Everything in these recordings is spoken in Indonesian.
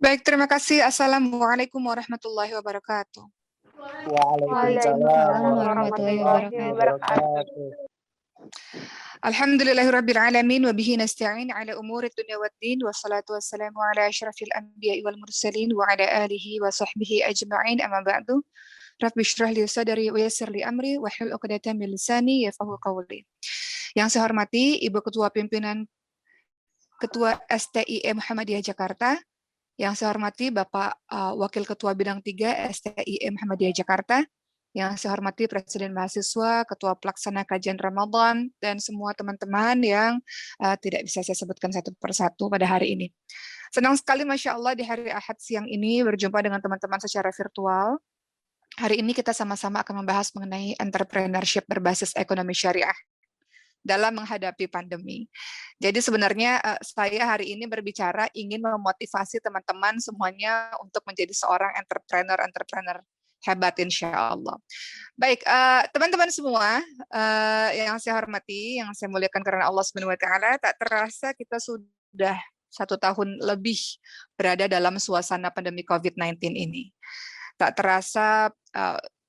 Baik, terima kasih. Assalamualaikum warahmatullahi wabarakatuh. Waalaikumsalam warahmatullahi wabarakatuh. Alhamdulillahirrabbilalamin wa bihi nasta'in ala umuri dunya waddin wassalatu wassalamu ala asyrafil anbiya'i wal mursalin wa ala alihi wa sahbihi ajma'in amma ba'du. Rabbi shrah li sadri wa yassir li amri wa hlul 'uqdatam min lisani yafqahu qawli. Yang saya hormati Ibu Ketua Pimpinan Ketua STIE Muhammadiyah Jakarta, yang saya hormati Bapak Wakil Ketua Bidang 3 STIE Muhammadiyah Jakarta, yang saya hormati Presiden Mahasiswa, Ketua Pelaksana Kajian Ramadan, dan semua teman-teman yang tidak bisa saya sebutkan satu persatu pada hari ini. Senang sekali Masya Allah di hari Ahad siang ini berjumpa dengan teman-teman secara virtual. Hari ini kita sama-sama akan membahas mengenai entrepreneurship berbasis ekonomi syariah dalam menghadapi pandemi. Jadi sebenarnya saya hari ini berbicara ingin memotivasi teman-teman semuanya untuk menjadi seorang entrepreneur hebat insya Allah. Baik, teman-teman semua yang saya hormati, yang saya muliakan karena Allah Subhanahu Wa Taala, tak terasa kita sudah 1 tahun lebih berada dalam suasana pandemi COVID-19 ini. Tak terasa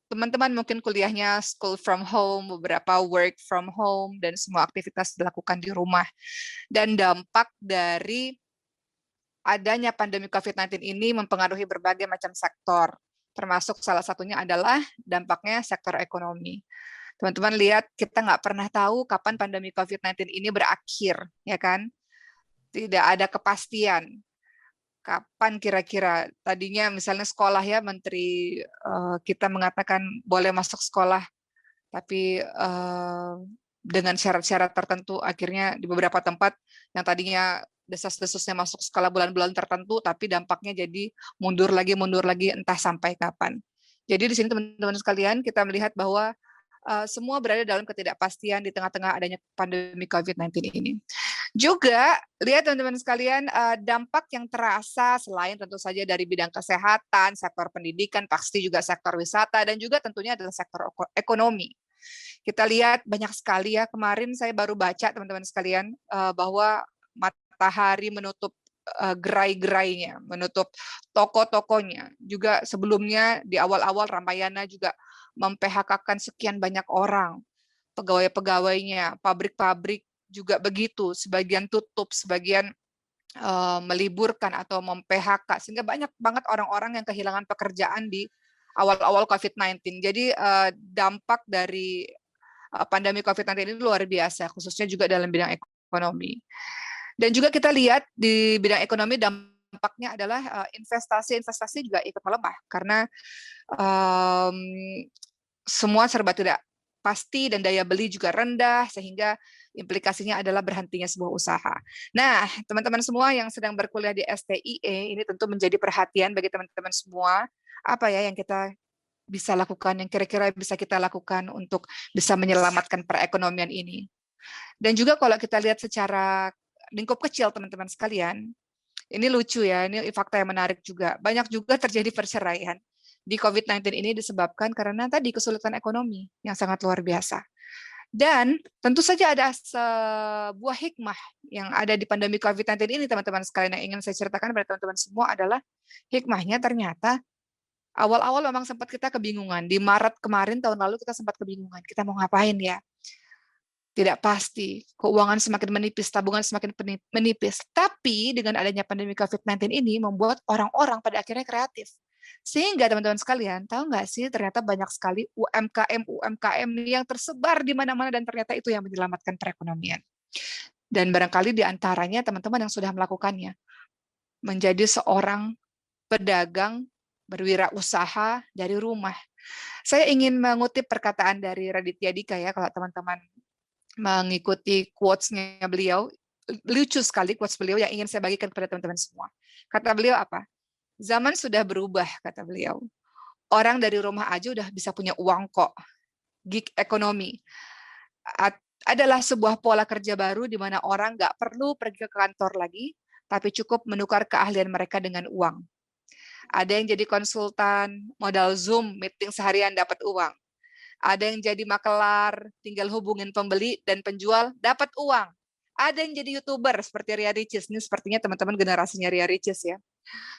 teman-teman mungkin kuliahnya school from home, beberapa work from home, dan semua aktivitas dilakukan di rumah. Dan dampak dari adanya pandemi COVID-19 ini mempengaruhi berbagai macam sektor, termasuk salah satunya adalah dampaknya sektor ekonomi. Teman-teman lihat, kita nggak pernah tahu kapan pandemi COVID-19 ini berakhir, ya kan? Tidak ada kepastian. Kapan kira-kira, tadinya misalnya sekolah ya, Menteri kita mengatakan boleh masuk sekolah, tapi dengan syarat-syarat tertentu, akhirnya di beberapa tempat yang tadinya desas-desusnya masuk sekolah bulan-bulan tertentu, tapi dampaknya jadi mundur lagi, entah sampai kapan. Jadi di sini teman-teman sekalian, kita melihat bahwa semua berada dalam ketidakpastian di tengah-tengah adanya pandemi COVID-19 ini. Juga, lihat teman-teman sekalian, dampak yang terasa selain tentu saja dari bidang kesehatan, sektor pendidikan, pasti juga sektor wisata, dan juga tentunya adalah sektor ekonomi. Kita lihat banyak sekali ya, kemarin saya baru baca teman-teman sekalian, bahwa matahari menutup gerai-gerainya, menutup toko-tokonya. Juga sebelumnya di awal-awal Ramayana juga mem-PHK-kan sekian banyak orang, pegawai-pegawainya, pabrik-pabrik juga begitu, sebagian tutup, sebagian meliburkan atau mem-PHK, sehingga banyak banget orang-orang yang kehilangan pekerjaan di awal-awal COVID-19. Jadi dampak dari pandemi COVID-19 ini luar biasa, khususnya juga dalam bidang ekonomi. Dan juga kita lihat di bidang ekonomi dampaknya adalah investasi juga ikut melemah, karena semua serba tidak pasti dan daya beli juga rendah, sehingga implikasinya adalah berhentinya sebuah usaha. Nah, teman-teman semua yang sedang berkuliah di STIE, ini tentu menjadi perhatian bagi teman-teman semua, apa ya yang kita bisa lakukan, yang kira-kira bisa kita lakukan untuk bisa menyelamatkan perekonomian ini. Dan juga kalau kita lihat secara lingkup kecil teman-teman sekalian, ini lucu ya, ini fakta yang menarik juga. Banyak juga terjadi perceraian di COVID-19 ini disebabkan karena tadi kesulitan ekonomi yang sangat luar biasa. Dan tentu saja ada sebuah hikmah yang ada di pandemi COVID-19 ini teman-teman sekalian, yang ingin saya ceritakan pada teman-teman semua adalah hikmahnya ternyata awal-awal memang sempat kita kebingungan. Di Maret kemarin tahun lalu kita sempat kebingungan, kita mau ngapain ya? Tidak pasti, keuangan semakin menipis, tabungan semakin menipis. Tapi dengan adanya pandemi COVID-19 ini membuat orang-orang pada akhirnya kreatif. Sehingga teman-teman sekalian, tahu nggak sih ternyata banyak sekali UMKM yang tersebar di mana-mana dan ternyata itu yang menyelamatkan perekonomian. Dan barangkali di antaranya teman-teman yang sudah melakukannya. Menjadi seorang pedagang berwirausaha dari rumah. Saya ingin mengutip perkataan dari Raditya Dika ya, kalau teman-teman mengikuti quotes-nya beliau, lucu sekali quotes beliau yang ingin saya bagikan kepada teman-teman semua. Kata beliau apa? Zaman sudah berubah, kata beliau. Orang dari rumah aja udah bisa punya uang kok. Gig ekonomi adalah sebuah pola kerja baru di mana orang nggak perlu pergi ke kantor lagi, tapi cukup menukar keahlian mereka dengan uang. Ada yang jadi konsultan, modal Zoom, meeting seharian dapat uang. Ada yang jadi makelar, tinggal hubungin pembeli dan penjual, dapat uang. Ada yang jadi YouTuber seperti Ria Ricis. Ini sepertinya teman-teman generasinya Ria Ricis ya.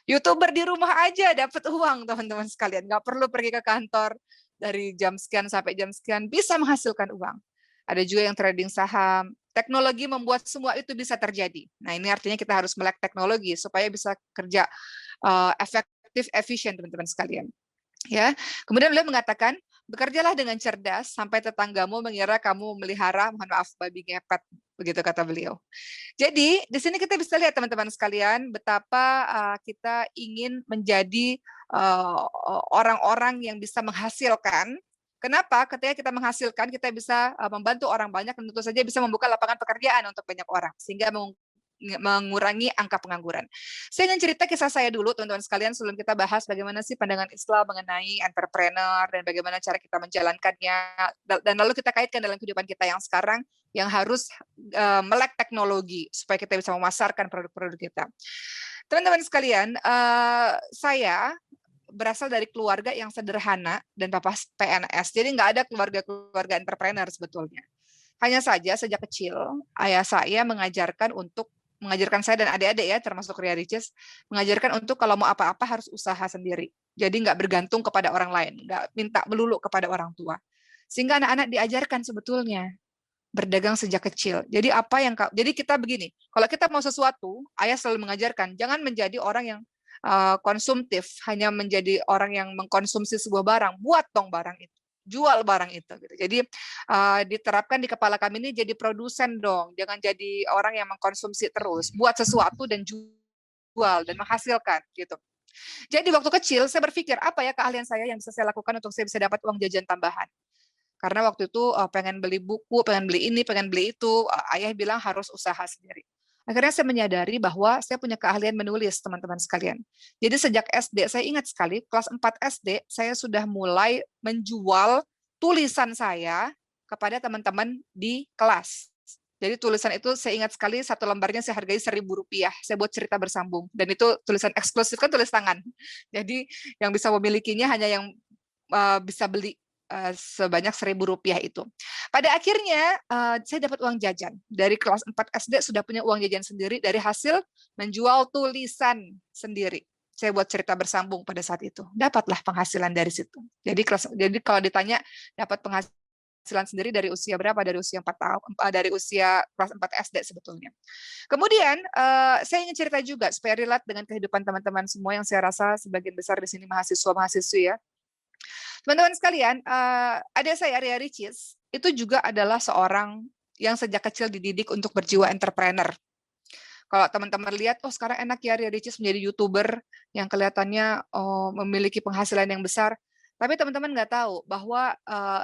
YouTuber di rumah aja dapat uang, teman-teman sekalian. Nggak perlu pergi ke kantor dari jam sekian sampai jam sekian, bisa menghasilkan uang. Ada juga yang trading saham. Teknologi membuat semua itu bisa terjadi. Nah, ini artinya kita harus melek teknologi supaya bisa kerja efektif, efisien, teman-teman sekalian. Ya, kemudian beliau mengatakan, bekerjalah dengan cerdas sampai tetanggamu mengira kamu memelihara, mohon maaf, babi ngepet, begitu kata beliau. Jadi di sini kita bisa lihat teman-teman sekalian betapa kita ingin menjadi orang-orang yang bisa menghasilkan. Kenapa? Ketika kita menghasilkan, kita bisa membantu orang banyak dan tentu saja bisa membuka lapangan pekerjaan untuk banyak orang sehingga mengurangi angka pengangguran. Saya ingin cerita kisah saya dulu, teman-teman sekalian, sebelum kita bahas bagaimana sih pandangan Islam mengenai entrepreneur dan bagaimana cara kita menjalankannya, dan lalu kita kaitkan dalam kehidupan kita yang sekarang, yang harus melek teknologi supaya kita bisa memasarkan produk-produk kita. Teman-teman sekalian, saya berasal dari keluarga yang sederhana dan papa PNS, jadi nggak ada keluarga entrepreneur sebetulnya. Hanya saja sejak kecil ayah saya mengajarkan saya dan adik-adik ya, termasuk Ria Ricis, mengajarkan untuk kalau mau apa-apa harus usaha sendiri. Jadi nggak bergantung kepada orang lain, nggak minta melulu kepada orang tua. Sehingga anak-anak diajarkan sebetulnya berdagang sejak kecil. Jadi jadi kita begini, kalau kita mau sesuatu, ayah selalu mengajarkan jangan menjadi orang yang konsumtif, hanya menjadi orang yang mengkonsumsi sebuah barang, buat dong barang itu, jual barang itu. Gitu. Jadi diterapkan di kepala kami ini jadi produsen dong, jangan jadi orang yang mengkonsumsi terus, buat sesuatu dan jual dan menghasilkan gitu. Jadi waktu kecil saya berpikir apa ya keahlian saya yang bisa saya lakukan untuk saya bisa dapat uang jajan tambahan. Karena waktu itu pengen beli buku, pengen beli ini, pengen beli itu, ayah bilang harus usaha sendiri. Akhirnya saya menyadari bahwa saya punya keahlian menulis, teman-teman sekalian. Jadi sejak SD, saya ingat sekali, kelas 4 SD, saya sudah mulai menjual tulisan saya kepada teman-teman di kelas. Jadi tulisan itu saya ingat sekali, satu lembarnya saya hargai Rp1.000. Saya buat cerita bersambung. Dan itu tulisan eksklusif, kan tulis tangan. Jadi yang bisa memilikinya hanya yang bisa beli sebanyak Rp1.000 itu. Pada akhirnya saya dapat uang jajan. Dari kelas 4 SD sudah punya uang jajan sendiri dari hasil menjual tulisan sendiri. Saya buat cerita bersambung pada saat itu. Dapatlah penghasilan dari situ. Jadi kalau ditanya dapat penghasilan sendiri dari usia berapa? Dari usia 4 tahun, dari usia kelas 4 SD sebetulnya. Kemudian saya ingin cerita juga supaya relate dengan kehidupan teman-teman semua yang saya rasa sebagian besar di sini mahasiswa-mahasiswi ya. Teman-teman sekalian, adik saya Ria Ricis itu juga adalah seorang yang sejak kecil dididik untuk berjiwa entrepreneur. Kalau teman-teman lihat, oh sekarang enak ya Ria Ricis menjadi YouTuber yang kelihatannya memiliki penghasilan yang besar. Tapi teman-teman nggak tahu bahwa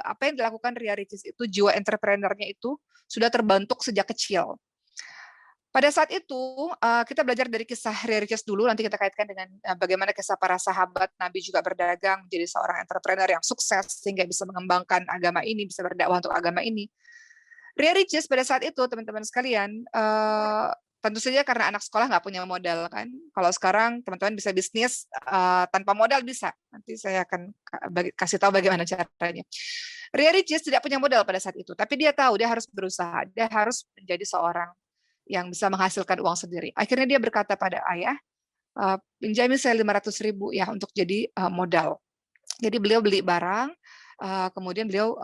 apa yang dilakukan Ria Ricis itu, jiwa entrepreneurnya itu sudah terbentuk sejak kecil. Pada saat itu, kita belajar dari kisah Ria Ricis dulu, nanti kita kaitkan dengan bagaimana kisah para sahabat Nabi juga berdagang, menjadi seorang entrepreneur yang sukses, sehingga bisa mengembangkan agama ini, bisa berdakwah untuk agama ini. Ria Ricis pada saat itu, teman-teman sekalian, tentu saja karena anak sekolah nggak punya modal kan. Kalau sekarang teman-teman bisa bisnis tanpa modal bisa. Nanti saya akan kasih tahu bagaimana caranya. Ria Ricis tidak punya modal pada saat itu, tapi dia tahu dia harus berusaha, dia harus menjadi seorang yang bisa menghasilkan uang sendiri. Akhirnya dia berkata pada ayah, pinjami saya 500.000 ya untuk jadi modal. Jadi beliau beli barang, kemudian beliau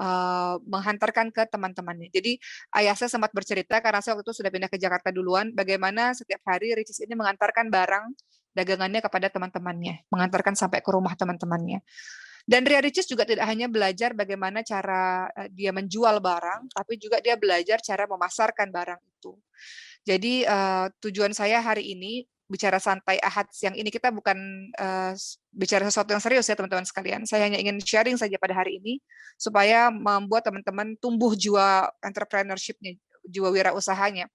menghantarkan ke teman-temannya. Jadi ayah saya sempat bercerita karena saya waktu itu sudah pindah ke Jakarta duluan, bagaimana setiap hari Ricis ini mengantarkan barang dagangannya kepada teman-temannya, mengantarkan sampai ke rumah teman-temannya. Dan Ria Ricis juga tidak hanya belajar bagaimana cara dia menjual barang, tapi juga dia belajar cara memasarkan barang itu. Jadi tujuan saya hari ini bicara santai Ahad siang ini, kita bukan bicara sesuatu yang serius ya teman-teman sekalian. Saya hanya ingin sharing saja pada hari ini supaya membuat teman-teman tumbuh jiwa entrepreneurship-nya, jiwa wirausahanya.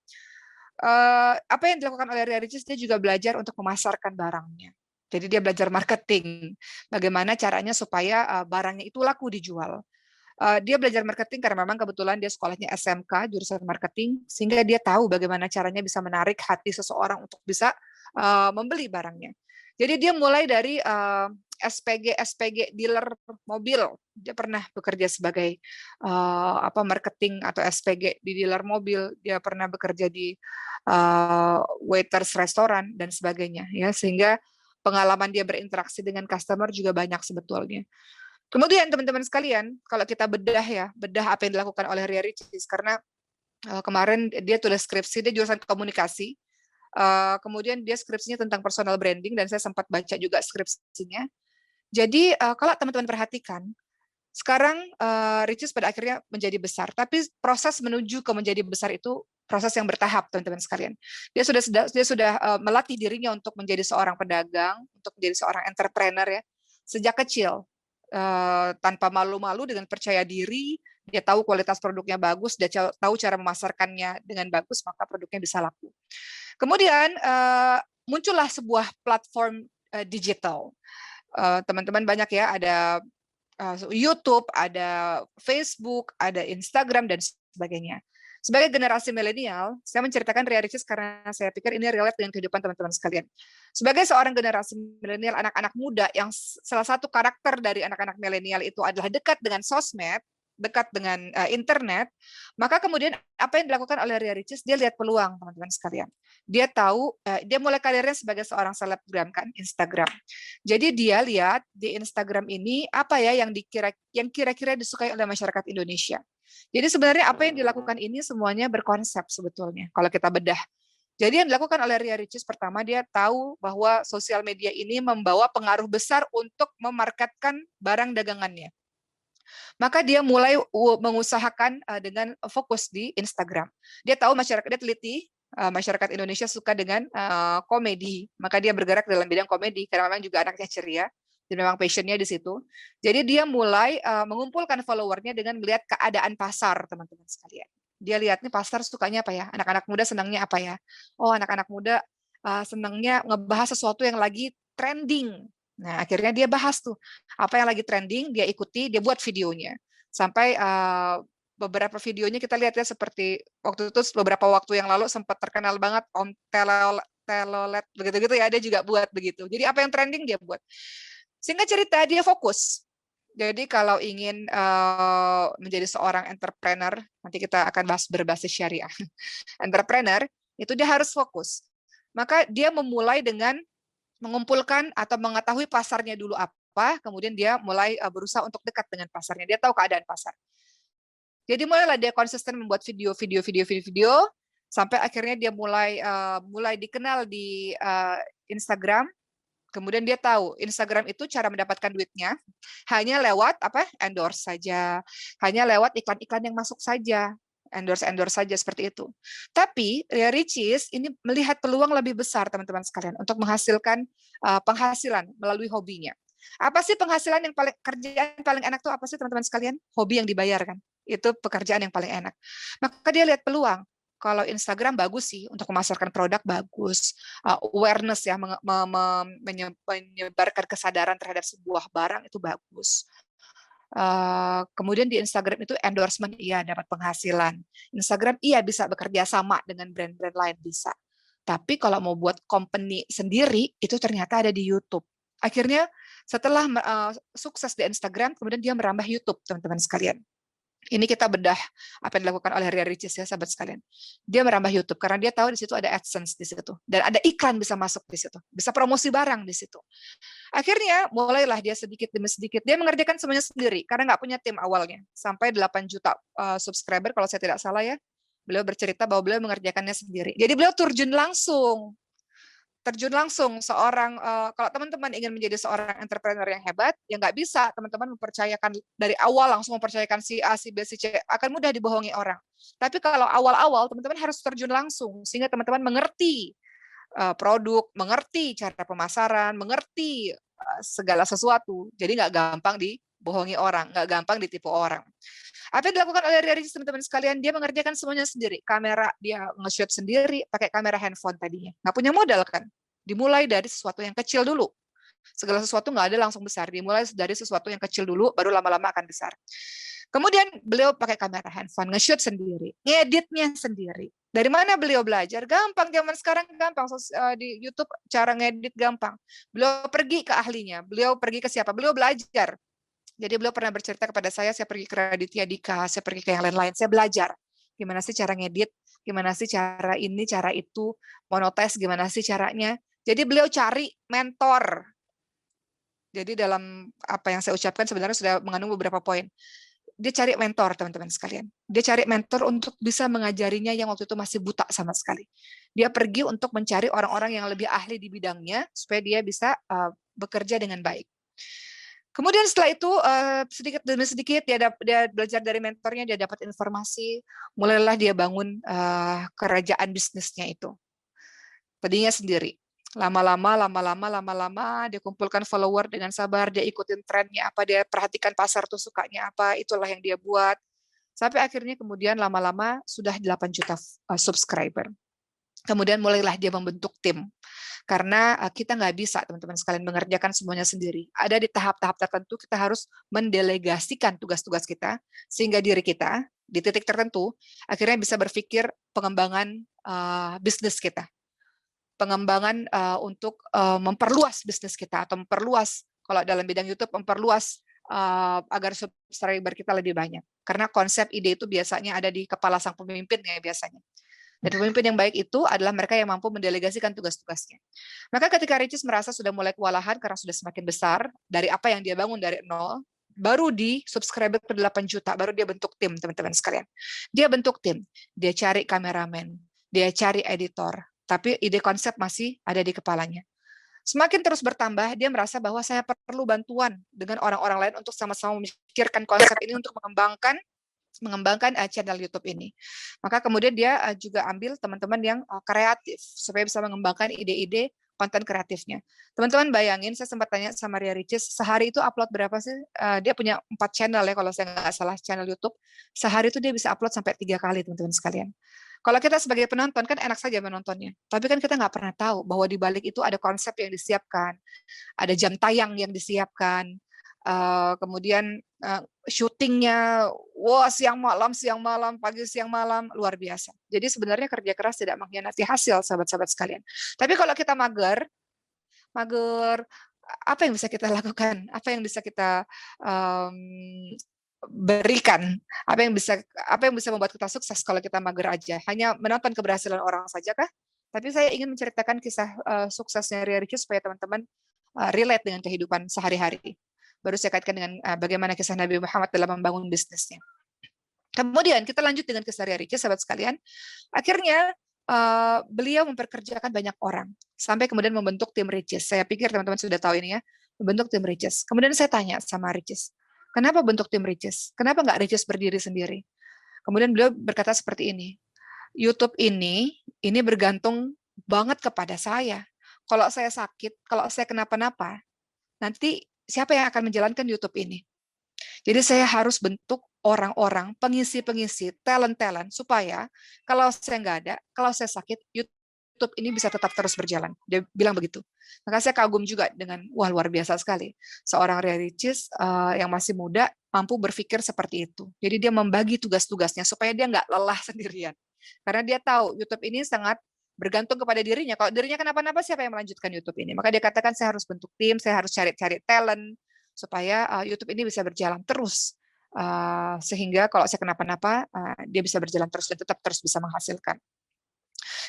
Apa yang dilakukan oleh Ria Ricis, dia juga belajar untuk memasarkan barangnya. Jadi dia belajar marketing, bagaimana caranya supaya barangnya itu laku dijual. Dia belajar marketing karena memang kebetulan dia sekolahnya SMK, jurusan marketing, sehingga dia tahu bagaimana caranya bisa menarik hati seseorang untuk bisa membeli barangnya. Jadi dia mulai dari SPG dealer mobil. Dia pernah bekerja sebagai marketing atau SPG di dealer mobil. Dia pernah bekerja di waiters restoran dan sebagainya. Ya, sehingga pengalaman dia berinteraksi dengan customer juga banyak sebetulnya. Kemudian teman-teman sekalian, kalau kita bedah apa yang dilakukan oleh Ria Ricis, karena kemarin dia tulis skripsi, dia jurusan komunikasi, kemudian dia skripsinya tentang personal branding, dan saya sempat baca juga skripsinya. Jadi kalau teman-teman perhatikan, sekarang Ricis pada akhirnya menjadi besar, tapi proses menuju ke menjadi besar itu proses yang bertahap, teman-teman sekalian. Dia sudah melatih dirinya untuk menjadi seorang pedagang, untuk menjadi seorang entrepreneur ya, sejak kecil, tanpa malu-malu, dengan percaya diri. Dia tahu kualitas produknya bagus, dia tahu cara memasarkannya dengan bagus, maka produknya bisa laku. Kemudian muncullah sebuah platform digital. Teman-teman banyak ya, ada YouTube, ada Facebook, ada Instagram, dan sebagainya. Sebagai generasi milenial, saya menceritakan Ria Ricis karena saya pikir ini relate dengan kehidupan teman-teman sekalian. Sebagai seorang generasi milenial, anak-anak muda, yang salah satu karakter dari anak-anak milenial itu adalah dekat dengan sosmed, dekat dengan internet, maka kemudian apa yang dilakukan oleh Ria Ricis, dia lihat peluang, teman-teman sekalian. Dia tahu, dia mulai karirnya sebagai seorang selebgram kan, Instagram. Jadi dia lihat di Instagram ini apa ya yang kira-kira disukai oleh masyarakat Indonesia. Jadi sebenarnya apa yang dilakukan ini semuanya berkonsep sebetulnya, kalau kita bedah. Jadi yang dilakukan oleh Ria Ricis, pertama dia tahu bahwa sosial media ini membawa pengaruh besar untuk memarketkan barang dagangannya. Maka dia mulai mengusahakan dengan fokus di Instagram. Dia tahu masyarakat, dia teliti, masyarakat Indonesia suka dengan komedi, maka dia bergerak dalam bidang komedi karena memang juga anaknya ceria dan memang passionnya di situ. Jadi dia mulai mengumpulkan followernya dengan melihat keadaan pasar, teman-teman sekalian. Dia lihat nih pasar sukanya apa ya, anak-anak muda senangnya apa ya. Oh, anak-anak muda senangnya ngebahas sesuatu yang lagi trending. Nah, akhirnya dia bahas tuh apa yang lagi trending, dia ikuti, dia buat videonya. Sampai beberapa videonya kita lihat ya, seperti waktu itu beberapa waktu yang lalu sempat terkenal banget Om Telolet begitu-gitu ya, dia juga buat begitu. Jadi apa yang trending dia buat. Sehingga cerita dia fokus. Jadi kalau ingin menjadi seorang entrepreneur, nanti kita akan bahas berbasis syariah. Entrepreneur itu dia harus fokus. Maka dia memulai dengan mengumpulkan atau mengetahui pasarnya dulu apa, kemudian dia mulai berusaha untuk dekat dengan pasarnya. Dia tahu keadaan pasar. Jadi mulailah dia konsisten membuat video, sampai akhirnya dia mulai dikenal di Instagram. Kemudian dia tahu Instagram itu cara mendapatkan duitnya hanya lewat endorse saja, hanya lewat iklan-iklan yang masuk saja. Endorse saja seperti itu. Tapi Ria Ricis ini melihat peluang lebih besar, teman-teman sekalian, untuk menghasilkan penghasilan melalui hobinya. Apa sih penghasilan yang kerjaan paling enak tuh apa sih, teman-teman sekalian? Hobi yang dibayarkan. Itu pekerjaan yang paling enak. Maka dia lihat peluang. Kalau Instagram bagus sih untuk memasarkan produk, bagus. Awareness ya, menyebarkan kesadaran terhadap sebuah barang itu bagus. Kemudian di Instagram itu endorsement, iya dapat penghasilan. Instagram iya bisa bekerja sama dengan brand-brand lain, bisa. Tapi kalau mau buat company sendiri, itu ternyata ada di YouTube. Akhirnya setelah sukses di Instagram, kemudian dia merambah YouTube, teman-teman sekalian. Ini kita bedah apa yang dilakukan oleh Ria Ricis ya, sahabat sekalian. Dia merambah YouTube karena dia tahu di situ ada AdSense di situ, dan ada iklan bisa masuk di situ, bisa promosi barang di situ. Akhirnya mulailah dia sedikit demi sedikit, dia mengerjakan semuanya sendiri karena nggak punya tim awalnya. Sampai 8 juta subscriber kalau saya tidak salah ya. Beliau bercerita bahwa beliau mengerjakannya sendiri. Jadi beliau terjun langsung seorang, kalau teman-teman ingin menjadi seorang entrepreneur yang hebat, ya nggak bisa teman-teman mempercayakan dari awal langsung mempercayakan si A, si B, si C, akan mudah dibohongi orang. Tapi kalau awal-awal teman-teman harus terjun langsung sehingga teman-teman mengerti produk, mengerti cara pemasaran, mengerti segala sesuatu. Jadi nggak gampang dibohongi orang, nggak gampang ditipu orang. Apa yang dilakukan oleh Ria Ricis, teman-teman sekalian, dia mengerjakan semuanya sendiri. Kamera dia nge-shoot sendiri, pakai kamera handphone tadinya. Nggak punya modal kan. Dimulai dari sesuatu yang kecil dulu. Segala sesuatu nggak ada langsung besar. Dimulai dari sesuatu yang kecil dulu, baru lama-lama akan besar. Kemudian beliau pakai kamera handphone, nge-shoot sendiri, ngeditnya sendiri. Dari mana beliau belajar? Gampang, zaman sekarang gampang. Di YouTube cara ngedit gampang. Beliau pergi ke ahlinya. Beliau pergi ke siapa? Beliau belajar. Jadi beliau pernah bercerita kepada saya pergi ke Raditya Dika, saya pergi ke yang lain-lain, saya belajar. Gimana sih cara ngedit, gimana sih cara ini, cara itu, monetize, gimana sih caranya. Jadi beliau cari mentor. Jadi dalam apa yang saya ucapkan sebenarnya sudah mengandung beberapa poin. Dia cari mentor, teman-teman sekalian. Dia cari mentor untuk bisa mengajarinya yang waktu itu masih buta sama sekali. Dia pergi untuk mencari orang-orang yang lebih ahli di bidangnya supaya dia bisa bekerja dengan baik. Kemudian setelah itu sedikit demi sedikit dia belajar dari mentornya, dia dapat informasi, mulailah dia bangun kerajaan bisnisnya itu. Tadinya sendiri. Lama-lama dia kumpulkan follower dengan sabar, dia ikutin trennya apa, dia perhatikan pasar tuh sukanya apa, itulah yang dia buat. Sampai akhirnya kemudian lama-lama sudah 8 juta subscriber. Kemudian mulailah dia membentuk tim. Karena kita nggak bisa, teman-teman sekalian, mengerjakan semuanya sendiri. Ada di tahap-tahap tertentu kita harus mendelegasikan tugas-tugas kita, sehingga diri kita di titik tertentu akhirnya bisa berpikir pengembangan bisnis kita. Pengembangan untuk memperluas bisnis kita atau memperluas kalau dalam bidang YouTube memperluas agar subscriber kita lebih banyak. Karena konsep ide itu biasanya ada di kepala sang pemimpin ya biasanya. Dan pemimpin yang baik itu adalah mereka yang mampu mendelegasikan tugas-tugasnya. Maka ketika Ricis merasa sudah mulai kewalahan karena sudah semakin besar dari apa yang dia bangun dari nol, baru di subscriber ke 8 juta, baru dia bentuk tim, teman-teman sekalian. Dia bentuk tim, dia cari kameramen, dia cari editor, tapi ide konsep masih ada di kepalanya. Semakin terus bertambah, dia merasa bahwa saya perlu bantuan dengan orang-orang lain untuk sama-sama memikirkan konsep ini untuk mengembangkan channel YouTube ini. Maka kemudian dia juga ambil teman-teman yang kreatif supaya bisa mengembangkan ide-ide konten kreatifnya. Teman-teman bayangin, saya sempat tanya sama Ria Ricis, sehari itu upload berapa sih? Dia punya 4 channel ya, kalau saya nggak salah channel YouTube. Sehari itu dia bisa upload sampai 3 kali, teman-teman sekalian. Kalau kita sebagai penonton kan enak saja menontonnya, tapi kan kita nggak pernah tahu bahwa di balik itu ada konsep yang disiapkan, ada jam tayang yang disiapkan, kemudian syutingnya, wah siang malam, pagi siang malam, luar biasa. Jadi sebenarnya kerja keras tidak mengkhianati hasil, sahabat-sahabat sekalian. Tapi kalau kita mager, apa yang bisa kita lakukan? Apa yang bisa kita berikan? Apa yang bisa membuat kita sukses kalau kita mager aja? Hanya menonton keberhasilan orang saja kah? Tapi saya ingin menceritakan kisah suksesnya Ria Ricis supaya teman-teman relate dengan kehidupan sehari-hari. Baru saya kaitkan dengan bagaimana kisah Nabi Muhammad dalam membangun bisnisnya. Kemudian kita lanjut dengan kisah Ria Ricis, sahabat sekalian. Akhirnya beliau memperkerjakan banyak orang sampai kemudian membentuk tim Ricis. Saya pikir teman-teman sudah tahu ini ya, membentuk tim Ricis. Kemudian saya tanya sama Ricis, kenapa bentuk tim Ricis? Kenapa nggak Ricis berdiri sendiri? Kemudian beliau berkata seperti ini, YouTube ini bergantung banget kepada saya. Kalau saya sakit, kalau saya kenapa-napa, nanti siapa yang akan menjalankan YouTube ini? Jadi saya harus bentuk orang-orang, pengisi-pengisi, talent-talent, supaya kalau saya nggak ada, kalau saya sakit, YouTube ini bisa tetap terus berjalan. Dia bilang begitu. Maka saya kagum juga dengan, wah luar biasa sekali. Seorang Ria Ricis yang masih muda, mampu berpikir seperti itu. Jadi dia membagi tugas-tugasnya supaya dia nggak lelah sendirian. Karena dia tahu YouTube ini sangat bergantung kepada dirinya. Kalau dirinya kenapa-napa, siapa yang melanjutkan YouTube ini? Maka dia katakan, saya harus bentuk tim, saya harus cari-cari talent, supaya YouTube ini bisa berjalan terus. Sehingga kalau saya kenapa-napa, dia bisa berjalan terus dan tetap terus bisa menghasilkan.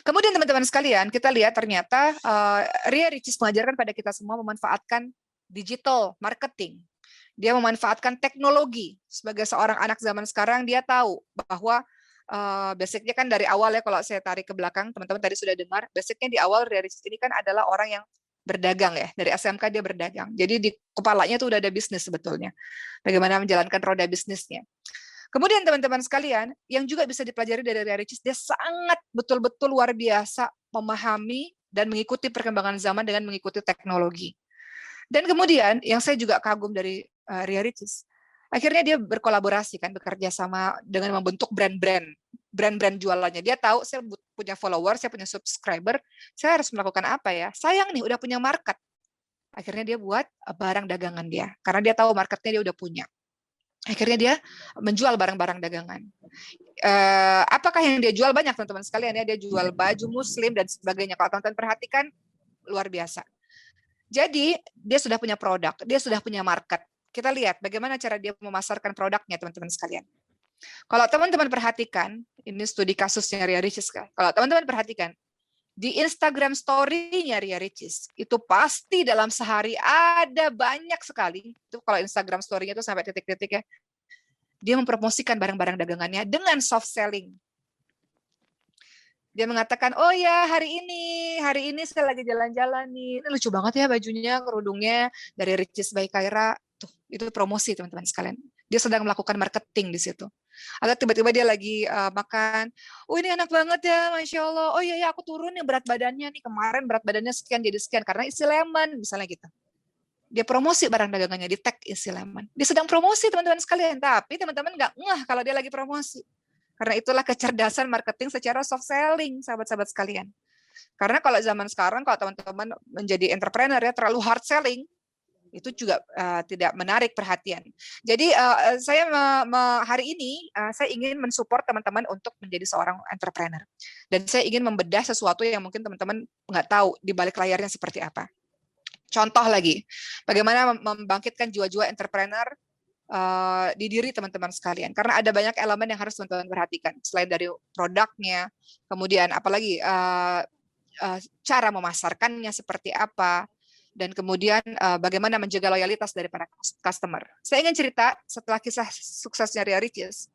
Kemudian teman-teman sekalian, kita lihat ternyata Ria Ricis mengajarkan pada kita semua memanfaatkan digital marketing. Dia memanfaatkan teknologi. Sebagai seorang anak zaman sekarang, dia tahu bahwa basicnya kan dari awal ya, kalau saya tarik ke belakang, teman-teman tadi sudah dengar, basicnya di awal Ria Ricis ini kan adalah orang yang berdagang ya, dari SMK dia berdagang. Jadi di kepalanya tuh udah ada bisnis sebetulnya. Bagaimana menjalankan roda bisnisnya. Kemudian teman-teman sekalian, yang juga bisa dipelajari dari Ria Ricis, dia sangat betul-betul luar biasa memahami dan mengikuti perkembangan zaman dengan mengikuti teknologi. Dan kemudian yang saya juga kagum dari Ria Ricis, akhirnya dia berkolaborasi kan, bekerja sama dengan membentuk brand-brand jualannya. Dia tahu saya punya follower, saya punya subscriber, saya harus melakukan apa ya? Sayang nih, udah punya market. Akhirnya dia buat barang dagangan dia, karena dia tahu marketnya dia udah punya. Akhirnya dia menjual barang-barang dagangan. Apakah yang dia jual? Banyak teman-teman sekalian ya, dia jual baju muslim dan sebagainya. Kalau teman-teman perhatikan, luar biasa. Jadi dia sudah punya produk, dia sudah punya market. Kita lihat bagaimana cara dia memasarkan produknya, teman-teman sekalian. Kalau teman-teman perhatikan, ini studi kasusnya Ria Ricis. Kalau teman-teman perhatikan, Di Instagram story-nya Ria Ricis, itu pasti dalam sehari ada banyak sekali. Itu kalau Instagram story-nya itu sampai titik-titik ya. Dia mempromosikan barang-barang dagangannya dengan soft selling. Dia mengatakan, oh ya hari ini saya lagi jalan-jalan nih. Ini lucu banget ya bajunya, kerudungnya dari Ricis by Kyra. Tuh, itu promosi teman-teman sekalian. Dia sedang melakukan marketing di situ. Atau tiba-tiba dia lagi makan, oh ini enak banget ya, Masya Allah. Oh iya ya aku turun nih berat badannya nih, kemarin berat badannya sekian jadi sekian, karena isi lemon, misalnya gitu. Dia promosi barang dagangannya, di tag isi lemon. Dia sedang promosi teman-teman sekalian, tapi teman-teman nggak ngeh kalau dia lagi promosi. Karena itulah kecerdasan marketing secara soft selling, sahabat-sahabat sekalian. Karena kalau zaman sekarang, kalau teman-teman menjadi entrepreneur ya terlalu hard selling, itu juga tidak menarik perhatian. Jadi saya hari ini saya ingin mensupport teman-teman untuk menjadi seorang entrepreneur. Dan saya ingin membedah sesuatu yang mungkin teman-teman nggak tahu di balik layarnya seperti apa. Contoh lagi, bagaimana membangkitkan jiwa-jiwa entrepreneur di diri teman-teman sekalian. Karena ada banyak elemen yang harus teman-teman perhatikan. Selain dari produknya, kemudian apalagi cara memasarkannya seperti apa, dan kemudian bagaimana menjaga loyalitas dari para customer. Saya ingin cerita setelah kisah suksesnya Ria Ricis,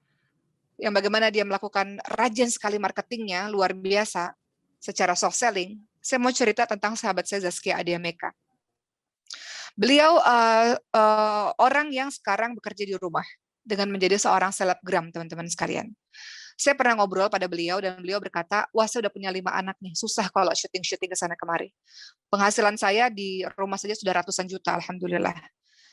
yang bagaimana dia melakukan rajin sekali marketingnya, luar biasa, secara soft selling. Saya mau cerita tentang sahabat saya Zaskia Adiameka. Beliau orang yang sekarang bekerja di rumah dengan menjadi seorang selebgram, teman-teman sekalian. Saya pernah ngobrol pada beliau dan beliau berkata, wah saya udah punya 5 anak nih, susah kalau syuting-syuting ke sana kemari. Penghasilan saya di rumah saja sudah ratusan juta, alhamdulillah.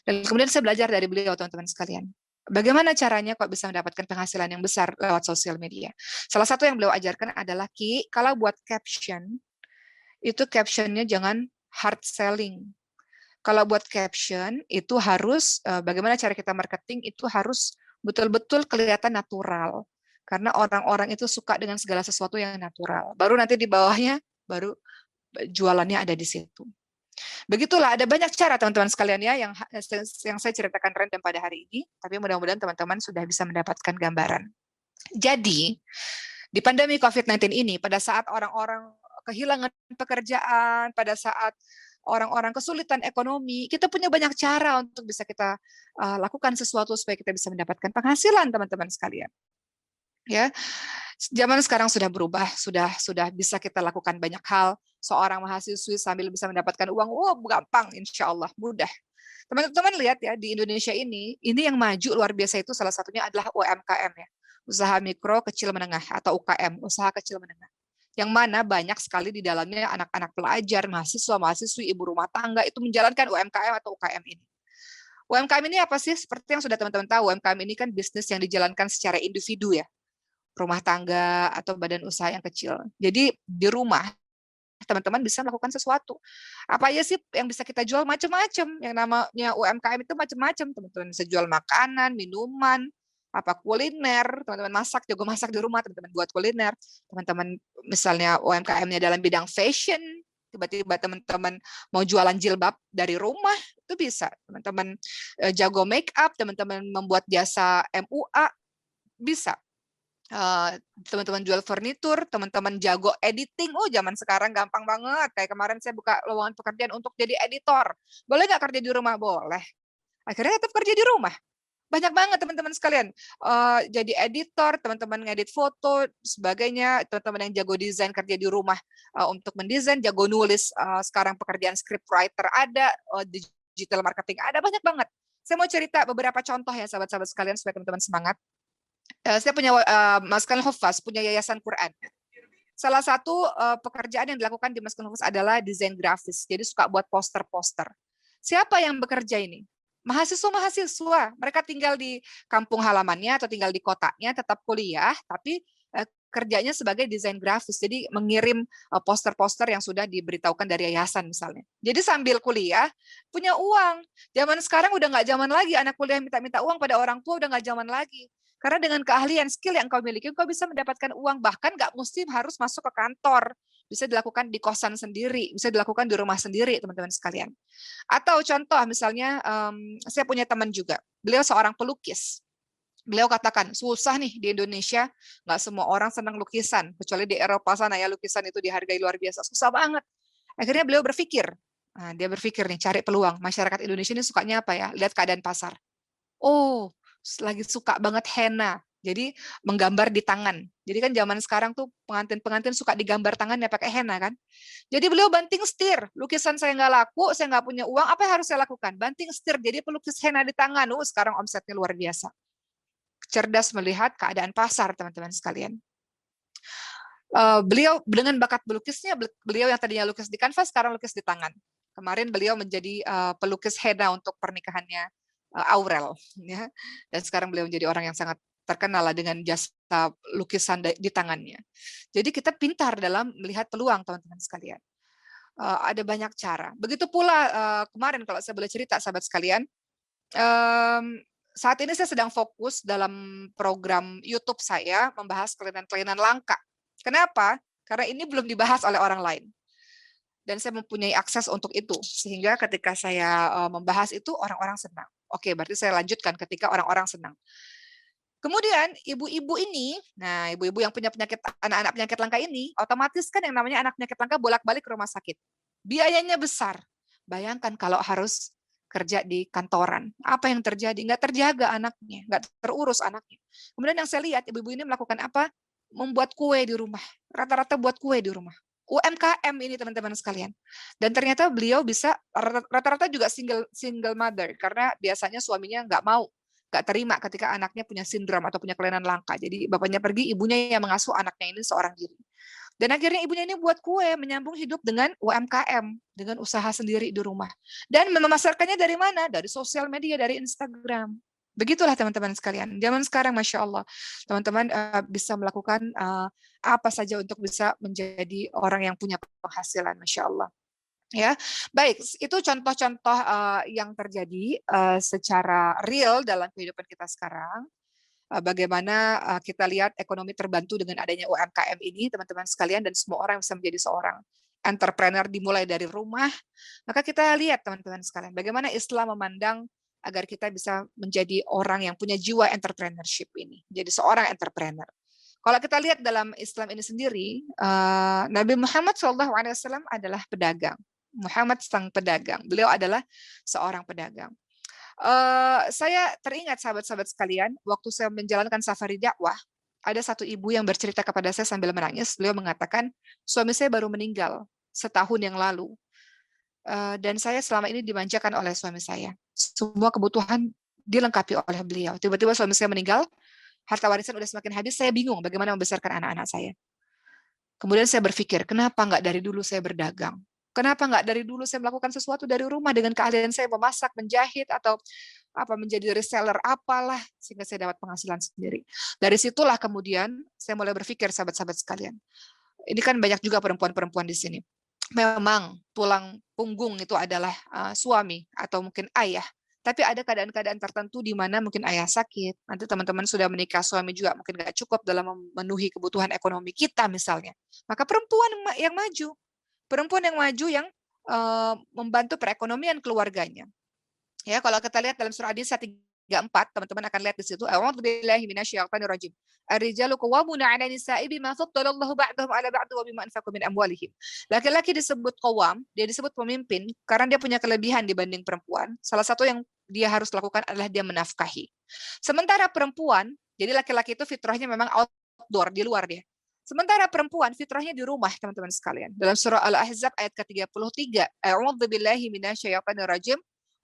Dan kemudian saya belajar dari beliau, teman-teman sekalian. Bagaimana caranya kok bisa mendapatkan penghasilan yang besar lewat sosial media? Salah satu yang beliau ajarkan adalah, Ki, kalau buat caption, itu captionnya jangan hard selling. Kalau buat caption, itu harus, bagaimana cara kita marketing, itu harus betul-betul kelihatan natural. Karena orang-orang itu suka dengan segala sesuatu yang natural. Baru nanti di bawahnya, baru jualannya ada di situ. Begitulah, ada banyak cara teman-teman sekalian ya yang saya ceritakan random pada hari ini, tapi mudah-mudahan teman-teman sudah bisa mendapatkan gambaran. Jadi, di pandemi COVID-19 ini, pada saat orang-orang kehilangan pekerjaan, pada saat orang-orang kesulitan ekonomi, kita punya banyak cara untuk bisa kita lakukan sesuatu supaya kita bisa mendapatkan penghasilan, teman-teman sekalian. Ya, zaman sekarang sudah berubah, sudah bisa kita lakukan banyak hal. Seorang mahasiswi sambil bisa mendapatkan uang, gampang, insya Allah mudah. Teman-teman lihat ya di Indonesia ini yang maju luar biasa itu salah satunya adalah UMKM ya, usaha mikro kecil menengah atau UKM, usaha kecil menengah. Yang mana banyak sekali di dalamnya anak-anak pelajar, mahasiswa, mahasiswi, ibu rumah tangga itu menjalankan UMKM atau UKM ini. UMKM ini apa sih? Seperti yang sudah teman-teman tahu, UMKM ini kan bisnis yang dijalankan secara individu ya, rumah tangga atau badan usaha yang kecil. Jadi di rumah teman-teman bisa melakukan sesuatu. Apa aja sih yang bisa kita jual? Macam-macam. Yang namanya UMKM itu macam-macam. Teman-teman bisa jual makanan, minuman, apa kuliner, teman-teman masak, jago masak di rumah, teman-teman buat kuliner. Teman-teman misalnya UMKM-nya dalam bidang fashion, tiba-tiba teman-teman mau jualan jilbab dari rumah, itu bisa. Teman-teman jago make up, teman-teman membuat jasa MUA, bisa. Teman-teman jual furnitur, teman-teman jago editing, zaman sekarang gampang banget. Kayak kemarin saya buka lowongan pekerjaan untuk jadi editor. Boleh nggak kerja di rumah? Boleh. Akhirnya tetap kerja di rumah. Banyak banget teman-teman sekalian. Jadi editor, teman-teman ngedit foto, sebagainya. Teman-teman yang jago desain kerja di rumah untuk mendesain, jago nulis. Sekarang pekerjaan script writer ada, digital marketing ada, banyak banget. Saya mau cerita beberapa contoh ya sahabat-sahabat sekalian supaya teman-teman semangat. Saya punya Maskan Hufaz, punya yayasan Quran. Salah satu pekerjaan yang dilakukan di Maskan Hufaz adalah desain grafis. Jadi suka buat poster-poster. Siapa yang bekerja ini? Mahasiswa-mahasiswa. Mereka tinggal di kampung halamannya atau tinggal di kotanya, tetap kuliah, tapi kerjanya sebagai desain grafis. Jadi mengirim poster-poster yang sudah diberitahukan dari yayasan misalnya. Jadi sambil kuliah, punya uang. Zaman sekarang udah nggak zaman lagi. Anak kuliah minta-minta uang pada orang tua udah nggak zaman lagi. Karena dengan keahlian, skill yang kau miliki, kau bisa mendapatkan uang. Bahkan nggak mesti harus masuk ke kantor. Bisa dilakukan di kosan sendiri, bisa dilakukan di rumah sendiri, teman-teman sekalian. Atau contoh misalnya, saya punya teman juga. Beliau seorang pelukis. Beliau katakan, susah nih di Indonesia, nggak semua orang senang lukisan, kecuali di Eropa sana ya, lukisan itu dihargai luar biasa, susah banget. Akhirnya beliau berpikir, nah, dia berpikir nih, cari peluang, masyarakat Indonesia ini sukanya apa ya, lihat keadaan pasar. Oh, lagi suka banget henna. Jadi menggambar di tangan. Jadi kan zaman sekarang tuh pengantin-pengantin suka digambar tangannya pakai henna kan. Jadi beliau banting setir. Lukisan saya nggak laku, saya nggak punya uang, apa yang harus saya lakukan? Banting setir, jadi pelukis henna di tangan. Sekarang omsetnya luar biasa. Cerdas melihat keadaan pasar, teman-teman sekalian. Beliau dengan bakat pelukisnya, beliau yang tadinya lukis di kanvas, sekarang lukis di tangan. Kemarin beliau menjadi pelukis henna untuk pernikahannya Aurel, ya. Dan sekarang beliau menjadi orang yang sangat terkenal lah dengan jasa lukisan di tangannya. Jadi kita pintar dalam melihat peluang, teman-teman sekalian. Ada banyak cara. Begitu pula kemarin kalau saya boleh cerita, sahabat sekalian, saat ini saya sedang fokus dalam program YouTube saya membahas kelainan-kelainan langka. Kenapa? Karena ini belum dibahas oleh orang lain. Dan saya mempunyai akses untuk itu. Sehingga ketika saya membahas itu, orang-orang senang. Oke, berarti saya lanjutkan ketika orang-orang senang. Kemudian ibu-ibu ini, nah ibu-ibu yang punya penyakit, anak-anak penyakit langka ini, otomatis kan yang namanya anak penyakit langka bolak-balik ke rumah sakit. Biayanya besar. Bayangkan kalau harus kerja di kantoran. Apa yang terjadi? Nggak terjaga anaknya, nggak terurus anaknya. Kemudian yang saya lihat, ibu-ibu ini melakukan apa? Membuat kue di rumah. Rata-rata buat kue di rumah. UMKM ini teman-teman sekalian. Dan ternyata beliau bisa, rata-rata juga single mother, karena biasanya suaminya nggak terima ketika anaknya punya sindrom atau punya kelainan langka. Jadi bapaknya pergi, ibunya yang mengasuh anaknya ini seorang diri. Dan akhirnya ibunya ini buat kue, menyambung hidup dengan UMKM, dengan usaha sendiri di rumah. Dan memasarkannya dari mana? Dari sosial media, dari Instagram. Begitulah teman-teman sekalian. Zaman sekarang, Masya Allah, teman-teman bisa melakukan apa saja untuk bisa menjadi orang yang punya penghasilan, Masya Allah. Ya, baik. Itu contoh-contoh yang terjadi secara real dalam kehidupan kita sekarang. Bagaimana kita lihat ekonomi terbantu dengan adanya UMKM ini, teman-teman sekalian, dan semua orang bisa menjadi seorang entrepreneur dimulai dari rumah. Maka kita lihat, teman-teman sekalian, bagaimana Islam memandang agar kita bisa menjadi orang yang punya jiwa entrepreneurship ini, jadi seorang entrepreneur. Kalau kita lihat dalam Islam ini sendiri, Nabi Muhammad SAW adalah pedagang. Muhammad sang pedagang. Beliau adalah seorang pedagang. Saya teringat sahabat-sahabat sekalian, waktu saya menjalankan safari dakwah, ada satu ibu yang bercerita kepada saya sambil menangis. Beliau mengatakan, suami saya baru meninggal setahun yang lalu. Dan saya selama ini dimanjakan oleh suami saya. Semua kebutuhan dilengkapi oleh beliau. Tiba-tiba suami saya meninggal, harta warisan udah semakin habis, saya bingung bagaimana membesarkan anak-anak saya. Kemudian saya berpikir, kenapa nggak dari dulu saya berdagang? Kenapa nggak dari dulu saya melakukan sesuatu dari rumah dengan keahlian saya memasak, menjahit, atau apa menjadi reseller apalah, sehingga saya dapat penghasilan sendiri. Dari situlah kemudian saya mulai berpikir, sahabat-sahabat sekalian. Ini kan banyak juga perempuan-perempuan di sini. Memang tulang punggung itu adalah suami atau mungkin ayah. Tapi ada keadaan-keadaan tertentu di mana mungkin ayah sakit, nanti teman-teman sudah menikah, suami juga mungkin nggak cukup dalam memenuhi kebutuhan ekonomi kita misalnya. Maka perempuan yang maju, yang membantu perekonomian keluarganya. Ya, kalau kita lihat dalam surah An-Nisa 34, teman-teman akan lihat di situ, a'udzubillahi minasyaitonirrajim. Ar-rijalu qawwamuna 'ala nisa'i bima faddalallahu ba'dahum 'ala ba'd wa bima anfaqu min amwalihim. Laki-laki disebut qawwam, dia disebut pemimpin karena dia punya kelebihan dibanding perempuan. Salah satu yang dia harus lakukan adalah dia menafkahi. Sementara perempuan, jadi laki-laki itu fitrahnya memang outdoor, di luar dia. Sementara perempuan fitrahnya di rumah, teman-teman sekalian. Dalam surah Al-Ahzab ayat ke-33, a'udzubillahi minasyaitonirrajim.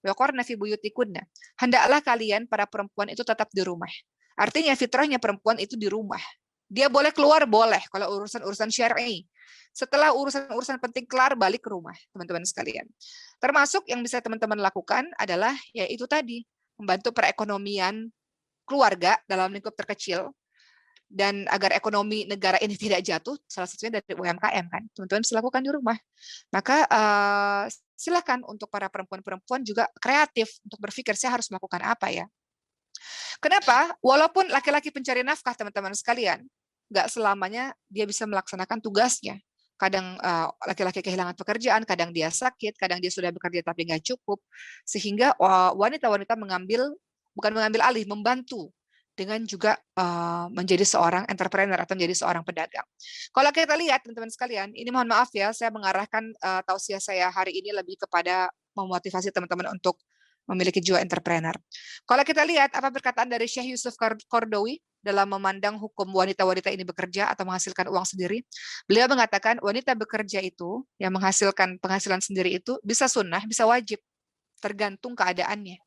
Waqarna fi buyutikunna. Hendaklah kalian para perempuan itu tetap di rumah. Artinya fitrahnya perempuan itu di rumah. Dia boleh keluar, boleh kalau urusan-urusan syar'i. Setelah urusan-urusan penting kelar, balik ke rumah, teman-teman sekalian. Termasuk yang bisa teman-teman lakukan adalah yaitu tadi, membantu perekonomian keluarga dalam lingkup terkecil. Dan agar ekonomi negara ini tidak jatuh, salah satunya dari UMKM kan, teman-teman bisa lakukan di rumah. Maka silakan untuk para perempuan-perempuan juga kreatif untuk berpikir saya harus melakukan apa ya. Kenapa? Walaupun laki-laki pencari nafkah, teman-teman sekalian, nggak selamanya dia bisa melaksanakan tugasnya. Kadang laki-laki kehilangan pekerjaan, kadang dia sakit, kadang dia sudah bekerja tapi nggak cukup, sehingga wanita-wanita bukan mengambil alih, membantu dengan juga menjadi seorang entrepreneur atau menjadi seorang pedagang. Kalau kita lihat teman-teman sekalian, ini mohon maaf ya, saya mengarahkan tausiah saya hari ini lebih kepada memotivasi teman-teman untuk memiliki jiwa entrepreneur. Kalau kita lihat apa perkataan dari Syekh Yusuf Qaradawi dalam memandang hukum wanita-wanita ini bekerja atau menghasilkan uang sendiri, beliau mengatakan wanita bekerja itu yang menghasilkan penghasilan sendiri itu bisa sunnah, bisa wajib, tergantung keadaannya.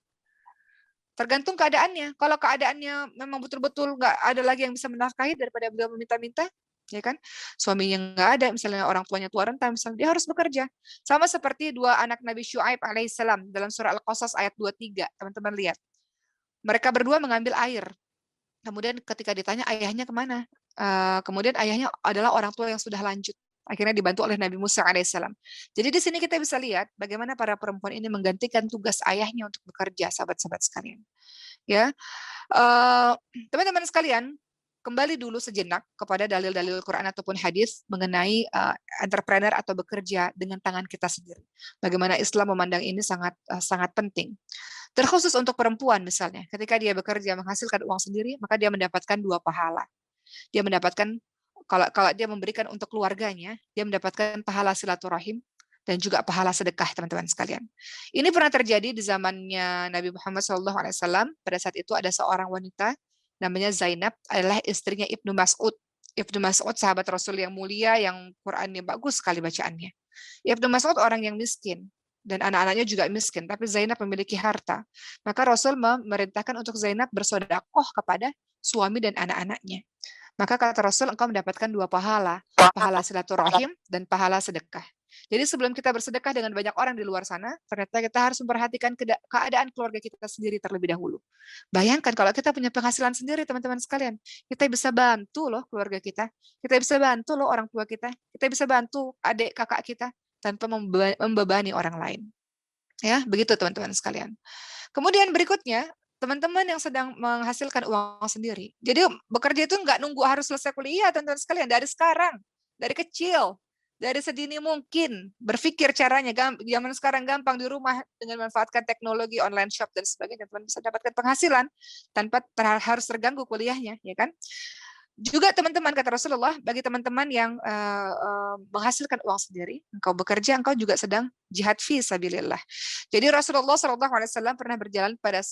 Tergantung keadaannya. Kalau keadaannya memang betul-betul nggak ada lagi yang bisa menafkahi daripada beliau meminta-minta, ya kan? Suaminya nggak ada, misalnya orang tuanya tua renta, misalnya dia harus bekerja. Sama seperti dua anak Nabi Syuaib alaihissalam dalam surah Al-Qasas ayat 23. Teman-teman lihat. Mereka berdua mengambil air. Kemudian ketika ditanya ayahnya kemana? Kemudian ayahnya adalah orang tua yang sudah lanjut. Akhirnya dibantu oleh Nabi Musa alaihissalam. Jadi di sini kita bisa lihat bagaimana para perempuan ini menggantikan tugas ayahnya untuk bekerja, sahabat-sahabat sekalian. Ya, teman-teman sekalian, kembali dulu sejenak kepada dalil-dalil Quran ataupun hadis mengenai entrepreneur atau bekerja dengan tangan kita sendiri. Bagaimana Islam memandang ini sangat sangat penting. Terkhusus untuk perempuan misalnya, ketika dia bekerja menghasilkan uang sendiri, maka dia mendapatkan 2 pahala. Dia mendapatkan kalau dia memberikan untuk keluarganya, dia mendapatkan pahala silaturahim dan juga pahala sedekah, teman-teman sekalian. Ini pernah terjadi di zamannya Nabi Muhammad SAW. Pada saat itu ada seorang wanita namanya Zainab, adalah istrinya Ibnu Mas'ud. Ibnu Mas'ud sahabat Rasul yang mulia, yang Qur'annya bagus sekali bacaannya. Ibnu Mas'ud orang yang miskin dan anak-anaknya juga miskin, tapi Zainab memiliki harta. Maka Rasul memerintahkan untuk Zainab bersedekah kepada suami dan anak-anaknya. Maka kata Rasul, engkau mendapatkan 2 pahala, pahala silaturahim dan pahala sedekah. Jadi sebelum kita bersedekah dengan banyak orang di luar sana, ternyata kita harus memperhatikan keadaan keluarga kita sendiri terlebih dahulu. Bayangkan kalau kita punya penghasilan sendiri, teman-teman sekalian, kita bisa bantu loh keluarga kita bisa bantu loh orang tua kita bisa bantu adik kakak kita tanpa membebani orang lain. Ya, begitu teman-teman sekalian. Kemudian berikutnya, teman-teman yang sedang menghasilkan uang sendiri. Jadi bekerja itu nggak nunggu harus selesai kuliah, teman-teman sekalian. Dari sekarang, dari kecil, dari sedini mungkin, berpikir caranya. Zaman sekarang gampang di rumah dengan memanfaatkan teknologi, online shop, dan sebagainya. Teman bisa dapatkan penghasilan tanpa harus terganggu kuliahnya, ya kan? Juga teman-teman, kata Rasulullah, bagi teman-teman yang menghasilkan uang sendiri, engkau bekerja, engkau juga sedang jihad fi sabilillah. Jadi Rasulullah SAW pernah berjalan pada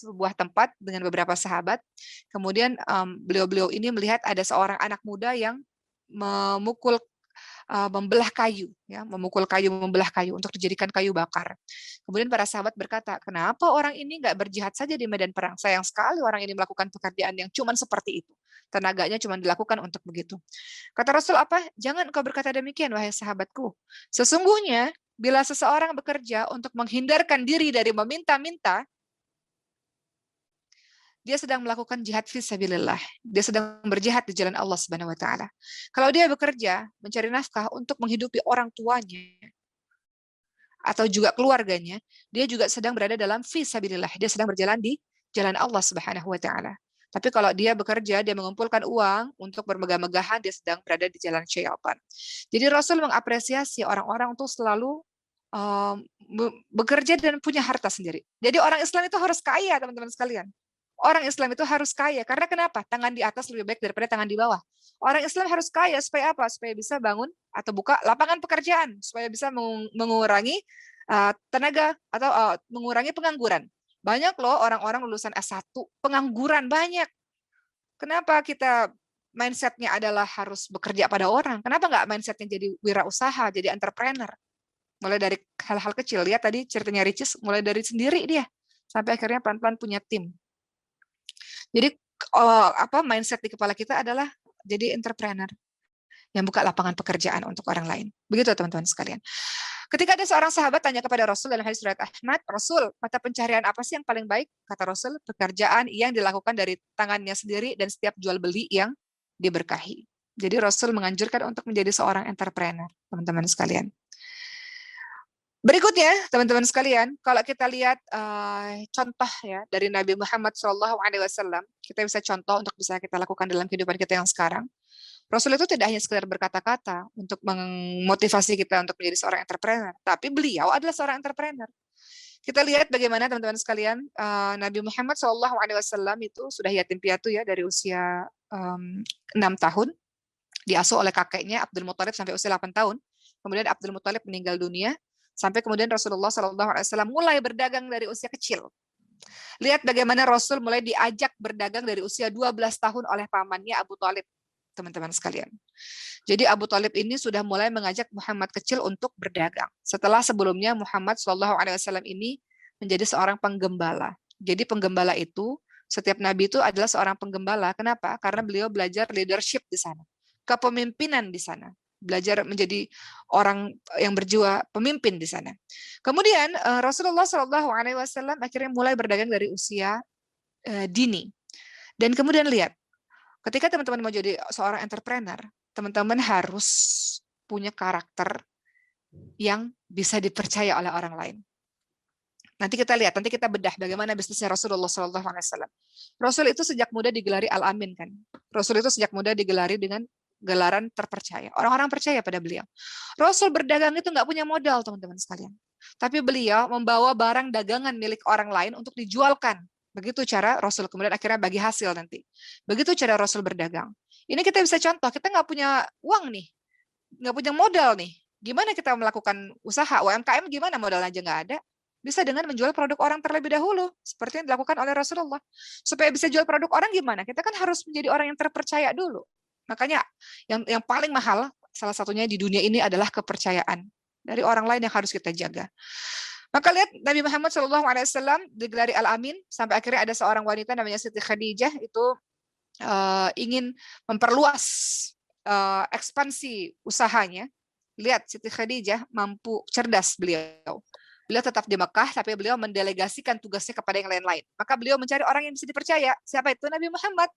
sebuah tempat dengan beberapa sahabat. Kemudian beliau-beliau ini melihat ada seorang anak muda yang membelah kayu, ya, membelah kayu untuk dijadikan kayu bakar. Kemudian para sahabat berkata, kenapa orang ini nggak berjihad saja di medan perang? Sayang sekali orang ini melakukan pekerjaan yang cuma seperti itu. Tenaganya cuma dilakukan untuk begitu. Kata Rasul apa? Jangan engkau berkata demikian, wahai sahabatku. Sesungguhnya, bila seseorang bekerja untuk menghindarkan diri dari meminta-minta, dia sedang melakukan jihad fisabilillah. Dia sedang berjihad di jalan Allah Subhanahu wa taala. Kalau dia bekerja mencari nafkah untuk menghidupi orang tuanya atau juga keluarganya, dia juga sedang berada dalam fisabilillah. Dia sedang berjalan di jalan Allah Subhanahu wa taala. Tapi kalau dia bekerja, dia mengumpulkan uang untuk bermegah-megahan, dia sedang berada di jalan syaitan. Jadi Rasul mengapresiasi orang-orang untuk selalu bekerja dan punya harta sendiri. Jadi orang Islam itu harus kaya, teman-teman sekalian. Orang Islam itu harus kaya. Karena kenapa? Tangan di atas lebih baik daripada tangan di bawah. Orang Islam harus kaya supaya apa? Supaya bisa bangun atau buka lapangan pekerjaan. Supaya bisa mengurangi tenaga atau mengurangi pengangguran. Banyak loh orang-orang lulusan S1, pengangguran banyak. Kenapa kita mindsetnya adalah harus bekerja pada orang? Kenapa nggak mindsetnya jadi wirausaha, jadi entrepreneur? Mulai dari hal-hal kecil. Lihat tadi ceritanya Ricis, mulai dari sendiri dia. Sampai akhirnya pelan-pelan punya tim. Jadi mindset di kepala kita adalah jadi entrepreneur yang buka lapangan pekerjaan untuk orang lain. Begitu teman-teman sekalian. Ketika ada seorang sahabat tanya kepada Rasul dalam hadis riwayat Ahmad, Rasul, mata pencarian apa sih yang paling baik? Kata Rasul, pekerjaan yang dilakukan dari tangannya sendiri dan setiap jual beli yang diberkahi. Jadi Rasul menganjurkan untuk menjadi seorang entrepreneur, teman-teman sekalian. Berikutnya, teman-teman sekalian, kalau kita lihat contoh ya dari Nabi Muhammad SAW, kita bisa contoh untuk bisa kita lakukan dalam kehidupan kita yang sekarang. Rasul itu tidak hanya sekedar berkata-kata untuk memotivasi kita untuk menjadi seorang entrepreneur, tapi beliau adalah seorang entrepreneur. Kita lihat bagaimana teman-teman sekalian, Nabi Muhammad SAW itu sudah yatim piatu ya dari usia 6 tahun, diasuh oleh kakeknya Abdul Muthalib sampai usia 8 tahun. Kemudian Abdul Muthalib meninggal dunia, sampai kemudian Rasulullah SAW mulai berdagang dari usia kecil. Lihat bagaimana Rasul mulai diajak berdagang dari usia 12 tahun oleh pamannya Abu Thalib, teman-teman sekalian. Jadi Abu Thalib ini sudah mulai mengajak Muhammad kecil untuk berdagang. Setelah sebelumnya Muhammad SAW ini menjadi seorang penggembala. Jadi penggembala itu, setiap nabi itu adalah seorang penggembala. Kenapa? Karena beliau belajar leadership di sana, kepemimpinan di sana, belajar menjadi orang yang berjiwa pemimpin di sana. Kemudian Rasulullah SAW akhirnya mulai berdagang dari usia dini. Dan kemudian lihat, ketika teman-teman mau jadi seorang entrepreneur, teman-teman harus punya karakter yang bisa dipercaya oleh orang lain. Nanti kita lihat, nanti kita bedah bagaimana bisnisnya Rasulullah SAW. Rasul itu sejak muda digelari Al-Amin kan. Rasul itu sejak muda digelari dengan gelaran terpercaya. Orang-orang percaya pada beliau. Rasul berdagang itu nggak punya modal, teman-teman sekalian. Tapi beliau membawa barang dagangan milik orang lain untuk dijualkan. Begitu cara Rasul, kemudian akhirnya bagi hasil nanti. Begitu cara Rasul berdagang. Ini kita bisa contoh, kita nggak punya uang nih, nggak punya modal nih. Gimana kita melakukan usaha? UMKM gimana, modalnya aja nggak ada. Bisa dengan menjual produk orang terlebih dahulu, seperti yang dilakukan oleh Rasulullah. Supaya bisa jual produk orang gimana? Kita kan harus menjadi orang yang terpercaya dulu. Makanya yang paling mahal, salah satunya di dunia ini adalah kepercayaan dari orang lain yang harus kita jaga. Maka lihat Nabi Muhammad SAW digelari Al-Amin, sampai akhirnya ada seorang wanita namanya Siti Khadijah itu ingin memperluas ekspansi usahanya. Lihat Siti Khadijah mampu, cerdas beliau. Beliau tetap di Mekah, tapi beliau mendelegasikan tugasnya kepada yang lain-lain. Maka beliau mencari orang yang bisa dipercaya. Siapa itu? Nabi Muhammad.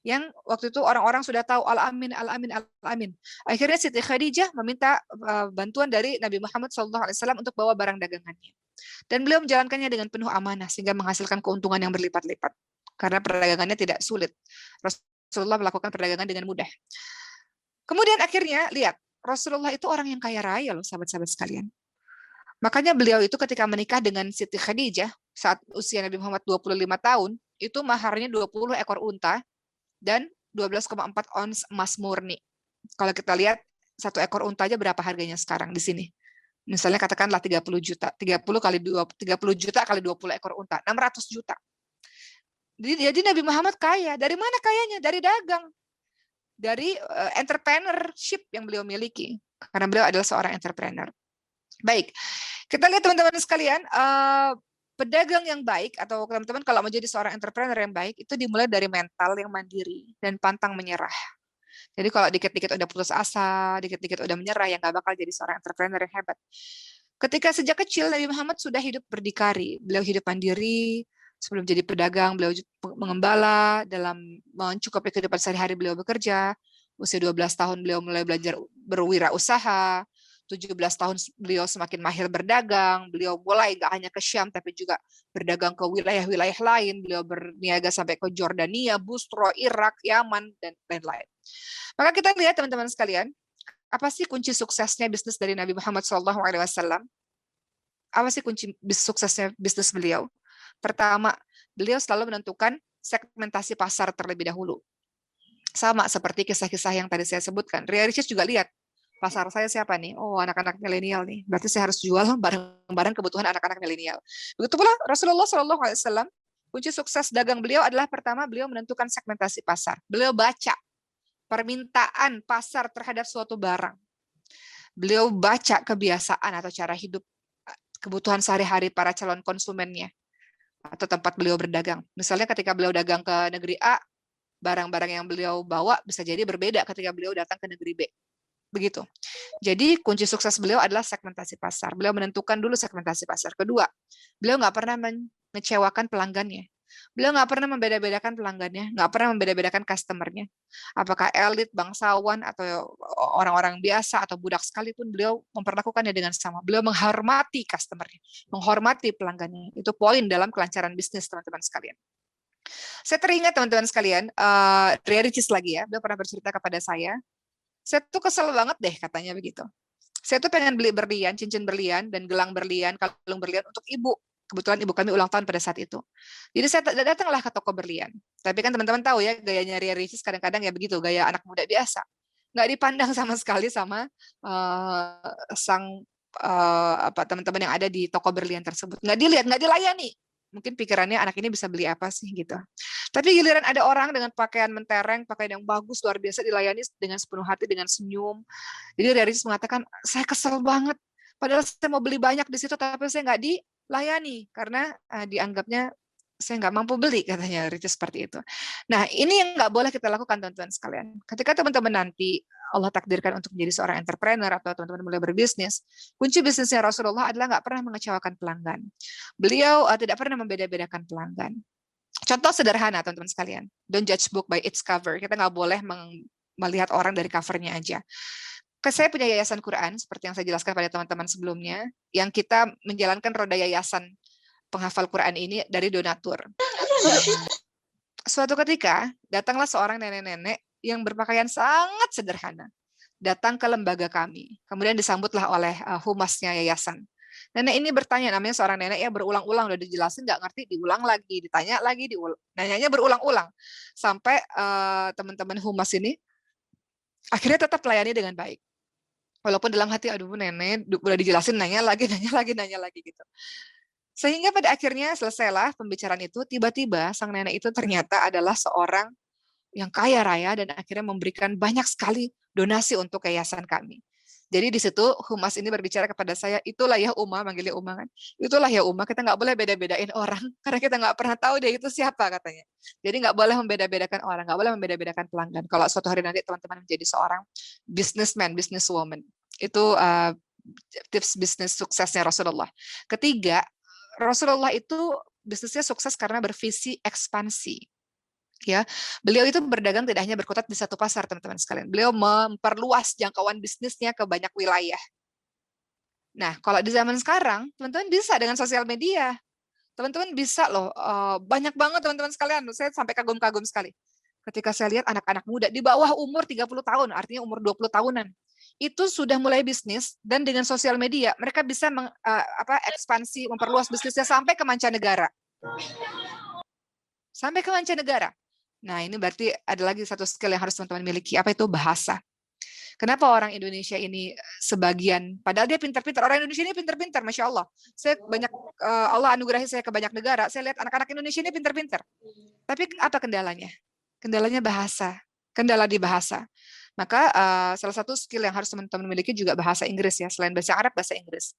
Yang waktu itu orang-orang sudah tahu Al-Amin, Al-Amin, Al-Amin. Akhirnya Siti Khadijah meminta bantuan dari Nabi Muhammad SAW untuk bawa barang dagangannya. Dan beliau menjalankannya dengan penuh amanah, sehingga menghasilkan keuntungan yang berlipat-lipat. Karena perdagangannya tidak sulit. Rasulullah melakukan perdagangan dengan mudah. Kemudian akhirnya, lihat, Rasulullah itu orang yang kaya raya loh, sahabat-sahabat sekalian. Makanya beliau itu ketika menikah dengan Siti Khadijah, saat usia Nabi Muhammad 25 tahun, itu maharnya 20 ekor unta, dan 12,4 ons emas murni. Kalau kita lihat, satu ekor unta aja berapa harganya sekarang di sini. Misalnya katakanlah 30 juta. 30 juta kali 20 ekor unta, 600 juta. Jadi Nabi Muhammad kaya. Dari mana kayanya? Dari dagang. Dari entrepreneurship yang beliau miliki. Karena beliau adalah seorang entrepreneur. Baik, kita lihat teman-teman sekalian, pedagang yang baik atau teman-teman kalau menjadi seorang entrepreneur yang baik itu dimulai dari mental yang mandiri dan pantang menyerah. Jadi kalau dikit-dikit udah putus asa, dikit-dikit udah menyerah, ya nggak bakal jadi seorang entrepreneur yang hebat. Ketika sejak kecil Nabi Muhammad sudah hidup berdikari, beliau hidup mandiri. Sebelum jadi pedagang, beliau mengembala, dalam mencukupi kehidupan sehari-hari beliau bekerja. Usia 12 tahun beliau mulai belajar berwirausaha. 17 tahun beliau semakin mahir berdagang. Beliau mulai nggak hanya ke Syam, tapi juga berdagang ke wilayah-wilayah lain. Beliau berniaga sampai ke Jordania, Busra, Irak, Yaman, dan lain-lain. Maka kita lihat teman-teman sekalian, apa sih kunci suksesnya bisnis dari Nabi Muhammad SAW? Apa sih kunci suksesnya bisnis beliau? Pertama, beliau selalu menentukan segmentasi pasar terlebih dahulu. Sama seperti kisah-kisah yang tadi saya sebutkan. Ria Ricis juga lihat, pasar saya siapa nih? Oh, anak-anak milenial nih. Berarti saya harus jual barang-barang kebutuhan anak-anak milenial. Begitu pula Rasulullah SAW, kunci sukses dagang beliau adalah pertama, beliau menentukan segmentasi pasar. Beliau baca permintaan pasar terhadap suatu barang. Beliau baca kebiasaan atau cara hidup, kebutuhan sehari-hari para calon konsumennya, atau tempat beliau berdagang. Misalnya ketika beliau dagang ke negeri A, barang-barang yang beliau bawa bisa jadi berbeda ketika beliau datang ke negeri B. Begitu. Jadi kunci sukses beliau adalah segmentasi pasar. Beliau menentukan dulu segmentasi pasar. Kedua, beliau nggak pernah mengecewakan pelanggannya. Beliau nggak pernah membeda-bedakan pelanggannya, nggak pernah membeda-bedakan customernya. Apakah elit, bangsawan, atau orang-orang biasa, atau budak sekalipun, beliau memperlakukannya dengan sama. Beliau menghormati customernya, menghormati pelanggannya. Itu poin dalam kelancaran bisnis, teman-teman sekalian. Saya teringat, teman-teman sekalian, Ria Ricis lagi ya, beliau pernah bercerita kepada saya tuh kesel banget deh, katanya begitu. Saya tuh pengen beli berlian, cincin berlian, dan gelang berlian, kalung berlian untuk ibu. kebetulan ibu kami ulang tahun pada saat itu. Jadi saya datanglah ke toko berlian. Tapi kan teman-teman tahu ya, gayanya Ria Ricis kadang-kadang ya begitu, gaya anak muda biasa. Nggak dipandang sama sekali sama sang teman-teman yang ada di toko berlian tersebut. Nggak dilihat, nggak dilayani. Mungkin pikirannya anak ini bisa beli apa sih gitu. Tapi giliran ada orang dengan pakaian mentereng, pakaian yang bagus, luar biasa, dilayani dengan sepenuh hati, dengan senyum. Jadi Ria Ricis mengatakan, saya kesel banget. Padahal saya mau beli banyak di situ, tapi saya nggak dilayani karena dianggapnya saya nggak mampu beli, katanya Ricis seperti itu. Nah, ini yang nggak boleh kita lakukan, teman-teman sekalian. Ketika teman-teman nanti Allah takdirkan untuk menjadi seorang entrepreneur atau teman-teman mulai berbisnis, kunci bisnisnya Rasulullah adalah nggak pernah mengecewakan pelanggan. Beliau tidak pernah membeda-bedakan pelanggan. Contoh sederhana, teman-teman sekalian. Don't judge book by its cover. Kita nggak boleh melihat orang dari covernya aja. Saya punya yayasan Quran, seperti yang saya jelaskan pada teman-teman sebelumnya, yang kita menjalankan roda yayasan penghafal Quran ini dari donatur. Suatu ketika, datanglah seorang nenek-nenek yang berpakaian sangat sederhana. Datang ke lembaga kami. Kemudian disambutlah oleh humasnya yayasan. Nenek ini bertanya, namanya seorang nenek ya, berulang-ulang, udah dijelasin nggak ngerti, diulang lagi, ditanya lagi, nanyanya berulang-ulang. Sampai teman-teman humas ini akhirnya tetap melayani dengan baik. Walaupun dalam hati, aduh nenek, udah dijelasin, nanya lagi gitu. Sehingga pada akhirnya selesailah pembicaraan itu, tiba-tiba sang nenek itu ternyata adalah seorang yang kaya raya dan akhirnya memberikan banyak sekali donasi untuk yayasan kami. Jadi di situ humas ini berbicara kepada saya, itulah ya Uma, manggilnya Uma kan. Itulah ya Uma, kita nggak boleh beda-bedain orang, karena kita nggak pernah tahu dia itu siapa, katanya. Jadi nggak boleh membeda-bedakan orang, nggak boleh membeda-bedakan pelanggan. Kalau suatu hari nanti teman-teman menjadi seorang businessman, businesswoman, itu tips bisnis suksesnya Rasulullah. Ketiga, Rasulullah itu bisnisnya sukses karena bervisi ekspansi. Ya, beliau itu berdagang tidak hanya berkutat di satu pasar, teman-teman sekalian. Beliau memperluas jangkauan bisnisnya ke banyak wilayah. Nah, kalau di zaman sekarang, teman-teman bisa dengan sosial media. Teman-teman bisa loh, banyak banget teman-teman sekalian. Saya sampai kagum-kagum sekali. Ketika saya lihat anak-anak muda di bawah umur 30 tahun, artinya umur 20 tahunan, itu sudah mulai bisnis dan dengan sosial media mereka bisa ekspansi, memperluas bisnisnya sampai ke mancanegara. Sampai ke mancanegara. Nah, ini berarti ada lagi satu skill yang harus teman-teman miliki. Apa itu? Bahasa. Kenapa orang Indonesia ini sebagian, padahal dia pintar-pintar. Orang Indonesia ini pintar-pintar, Masya Allah. Saya banyak, Allah anugerahi saya ke banyak negara, saya lihat anak-anak Indonesia ini pintar-pintar. Tapi apa kendalanya? Kendalanya bahasa. Kendala di bahasa. Maka salah satu skill yang harus teman-teman miliki juga bahasa Inggris ya. Selain bahasa Arab, bahasa Inggris.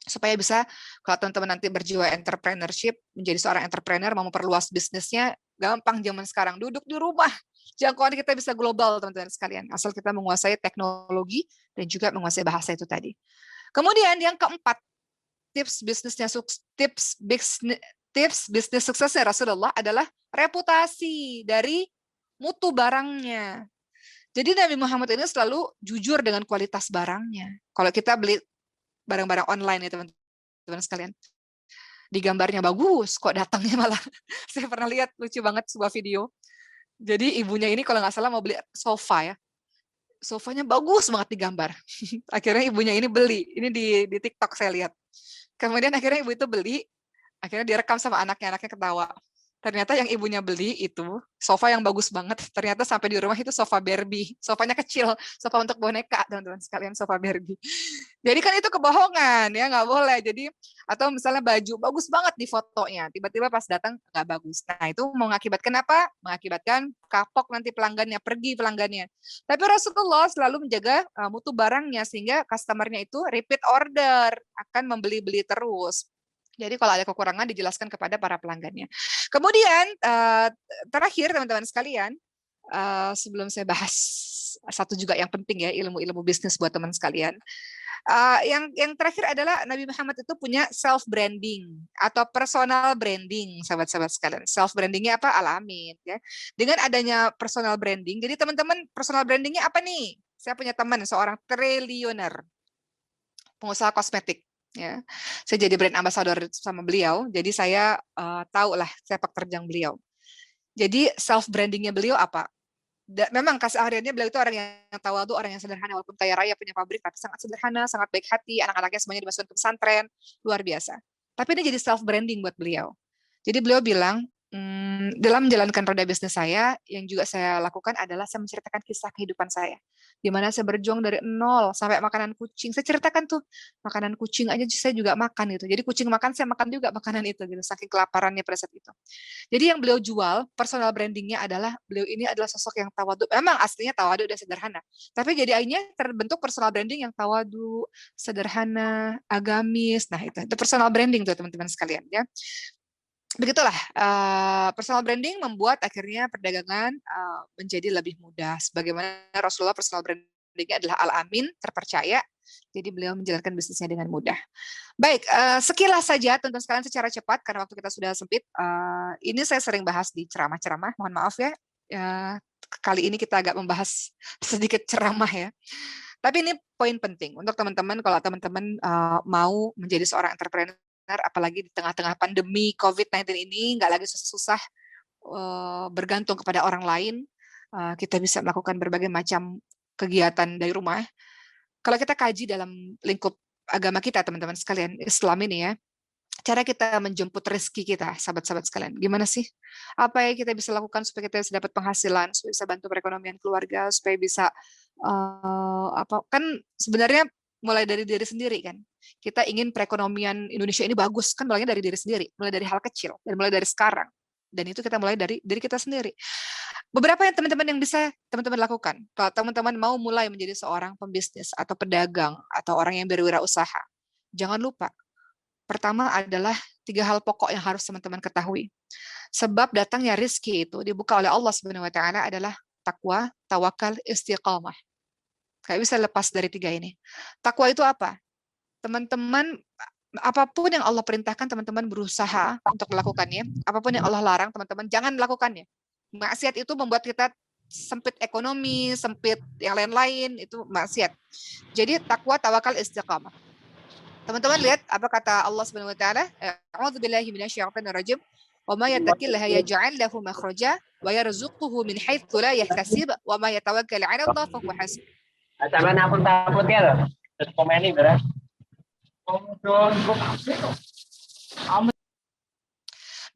Supaya bisa, kalau teman-teman nanti berjiwa entrepreneurship, menjadi seorang entrepreneur, mau memperluas bisnisnya, gampang zaman sekarang. Duduk di rumah, jangkauan kita bisa global, teman-teman sekalian. Asal kita menguasai teknologi dan juga menguasai bahasa itu tadi. Kemudian yang keempat, tips bisnis suksesnya Rasulullah adalah reputasi dari mutu barangnya. Jadi Nabi Muhammad ini selalu jujur dengan kualitas barangnya. Kalau kita beli barang-barang online ya teman-teman sekalian, di gambarnya bagus, kok datangnya malah saya pernah lihat lucu banget sebuah video. Jadi ibunya ini kalau nggak salah mau beli sofa ya, sofanya bagus banget di gambar. Akhirnya ibunya ini beli, ini di TikTok saya lihat. Kemudian akhirnya ibu itu beli, akhirnya direkam sama anaknya ketawa. Ternyata yang ibunya beli itu sofa yang bagus banget. Ternyata sampai di rumah itu sofa Barbie. Sofanya kecil, sofa untuk boneka, teman-teman sekalian, sofa Barbie. Jadi kan itu kebohongan, ya nggak boleh. Jadi atau misalnya baju bagus banget di fotonya, tiba-tiba pas datang nggak bagus. Nah itu mengakibatkan apa? Mengakibatkan kapok nanti pelanggannya, pergi pelanggannya. Tapi Rasulullah selalu menjaga mutu barangnya sehingga customernya itu repeat order, akan membeli-beli terus. Jadi kalau ada kekurangan dijelaskan kepada para pelanggannya. Kemudian terakhir teman-teman sekalian, sebelum saya bahas satu juga yang penting ya, ilmu-ilmu bisnis buat teman sekalian. Yang terakhir adalah Nabi Muhammad itu punya self branding atau personal branding, sahabat-sahabat sekalian. Self brandingnya apa? Alamin ya. Dengan adanya personal branding, jadi teman-teman personal brandingnya apa nih? Saya punya teman seorang triliuner, pengusaha kosmetik. Ya, saya jadi brand ambassador sama beliau, jadi saya tahu lah sepak terjang beliau. Jadi self brandingnya beliau apa? Memang kesehariannya beliau itu orang yang tawadhu, orang yang sederhana, walaupun kaya raya punya pabrik, tapi sangat sederhana, sangat baik hati, anak-anaknya semuanya dimasukkan ke pesantren, luar biasa. Tapi ini jadi self branding buat beliau. Jadi beliau bilang, dalam menjalankan roda bisnis saya, yang juga saya lakukan adalah saya menceritakan kisah kehidupan saya. Di mana saya berjuang dari nol sampai makanan kucing. Saya ceritakan tuh, makanan kucing aja saya juga makan gitu. Jadi kucing makan, saya makan juga makanan itu gitu. Saking kelaparannya pada saat itu. Jadi yang beliau jual, personal brandingnya adalah, beliau ini adalah sosok yang tawadu. Memang aslinya tawadu dan sederhana. Tapi jadi akhirnya terbentuk personal branding yang tawadu, sederhana, agamis. Nah itu personal branding tuh teman-teman sekalian ya. Begitulah, personal branding membuat akhirnya perdagangan menjadi lebih mudah. Sebagaimana Rasulullah personal brandingnya adalah Al-Amin, terpercaya, jadi beliau menjalankan bisnisnya dengan mudah. Baik, sekilas saja teman-teman sekalian secara cepat, karena waktu kita sudah sempit. Ini saya sering bahas di ceramah-ceramah, mohon maaf ya. Kali ini kita agak membahas sedikit ceramah ya. Tapi ini poin penting untuk teman-teman, kalau teman-teman mau menjadi seorang entrepreneur, apalagi di tengah-tengah pandemi COVID-19 ini, nggak lagi susah-susah bergantung kepada orang lain, kita bisa melakukan berbagai macam kegiatan dari rumah. Kalau kita kaji dalam lingkup agama kita, teman-teman sekalian, Islam ini ya, cara kita menjemput rezeki kita, sahabat-sahabat sekalian, gimana sih? Apa yang kita bisa lakukan supaya kita bisa dapat penghasilan, supaya bisa bantu perekonomian keluarga, supaya bisa kan sebenarnya mulai dari diri sendiri kan. Kita ingin perekonomian Indonesia ini bagus, kan mulainya dari diri sendiri, mulai dari hal kecil, dan mulai dari sekarang. Dan itu kita mulai dari diri kita sendiri. Beberapa yang teman-teman yang bisa teman-teman lakukan, kalau teman-teman mau mulai menjadi seorang pembisnis atau pedagang atau orang yang berwirausaha, jangan lupa, pertama adalah 3 hal pokok yang harus teman-teman ketahui. Sebab datangnya rezeki itu dibuka oleh Allah Subhanahu wa taala adalah takwa, tawakal, istiqamah. Kayak bisa lepas dari 3 ini. Takwa itu apa? Teman-teman, apapun yang Allah perintahkan, teman-teman berusaha untuk melakukannya. Apapun yang Allah larang, teman-teman jangan melakukannya. Maksiat itu membuat kita sempit ekonomi, sempit yang lain-lain, itu maksiat. Jadi takwa, tawakal, istiqamah. Teman-teman lihat apa kata Allah Subhanahu wa taala, a'udzubillahi minasyaitonir rajim. Wa may yattaqillaha yaj'al lahu makhraja wa yarzuquhu min haitsu la yahtasib wa may yatawakkal 'ala Allah fa huwa hasbuh. Sama napon-tapon ya loh. Terus komeni beras.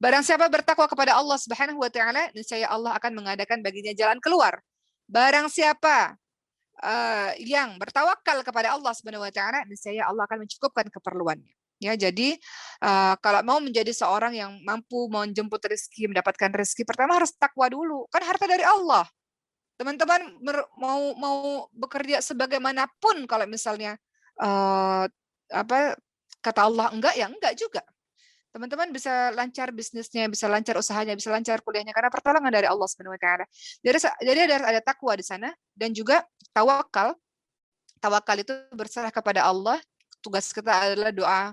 Barang siapa bertakwa kepada Allah Subhanahu wa taala, niscaya Allah akan mengadakan baginya jalan keluar. Barang siapa yang bertawakal kepada Allah Subhanahu wa taala, niscaya Allah akan mencukupkan keperluannya. Ya, jadi kalau mau menjadi seorang yang mampu menjemput rezeki, mendapatkan rezeki, pertama harus takwa dulu. Kan harta dari Allah. Teman-teman mau bekerja sebagaimanapun, kalau misalnya kata Allah enggak, ya enggak juga. Teman-teman bisa lancar bisnisnya, bisa lancar usahanya, bisa lancar kuliahnya karena pertolongan dari Allah Subhanahu wa taala. Jadi ada takwa di sana dan juga tawakal. Tawakal itu berserah kepada Allah. Tugas kita adalah doa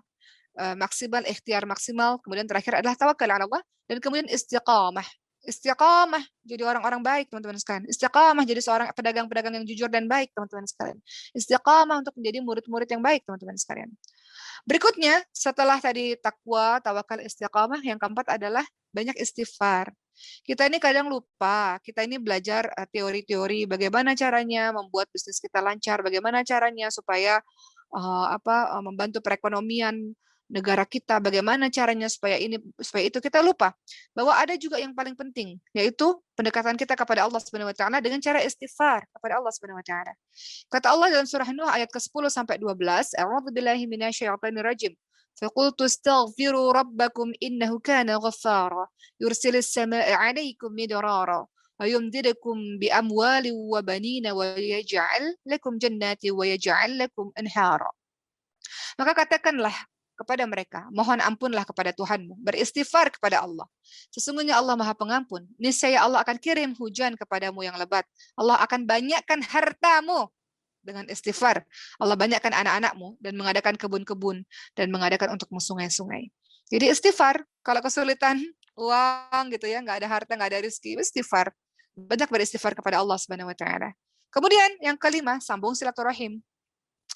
maksimal, ikhtiar maksimal, kemudian terakhir adalah tawakal ala Allah, dan kemudian istiqamah. Istiqamah jadi orang-orang baik, teman-teman sekalian. Istiqamah jadi seorang pedagang-pedagang yang jujur dan baik, teman-teman sekalian. Istiqamah untuk menjadi murid-murid yang baik, teman-teman sekalian. Berikutnya, setelah tadi takwa, tawakal, istiqamah, yang keempat adalah banyak istighfar. Kita ini kadang lupa, kita ini belajar teori-teori bagaimana caranya membuat bisnis kita lancar, bagaimana caranya supaya membantu perekonomian negara kita, bagaimana caranya supaya itu, kita lupa bahwa ada juga yang paling penting, yaitu pendekatan kita kepada Allah Subhanahu wa taala dengan cara istighfar kepada Allah Subhanahu wa taala. Kata Allah dalam surah Nuh ayat ke-10 sampai 12, a'udzubillahi minasyaitonir rajim. فَقُلْتُ اسْتَغْفِرُوا رَبَّكُمْ إِنَّهُ كَانَ غَفَّارًا يُرْسِلِ السَّمَاءَ عَلَيْكُمْ مِدْرَارًا وَيُمْدِدْكُمْ بِأَمْوَالٍ وَبَنِينَ وَيَجْعَلْ لَكُمْ جَنَّاتٍ وَيَجْعَلْ لَكُمْ أَنْهَارًا. Maka katakanlah kepada mereka, mohon ampunlah kepada Tuhanmu, beristighfar kepada Allah. Sesungguhnya Allah Maha Pengampun. Niscaya Allah akan kirim hujan kepadamu yang lebat. Allah akan banyakkan hartamu dengan istighfar. Allah banyakkan anak-anakmu dan mengadakan kebun-kebun dan mengadakan untukmu sungai-sungai. Jadi istighfar, kalau kesulitan uang gitu ya, nggak ada harta, nggak ada rezeki, istighfar. Banyak beristighfar kepada Allah Subhanahu wa taala. Kemudian yang kelima, sambung silaturahim.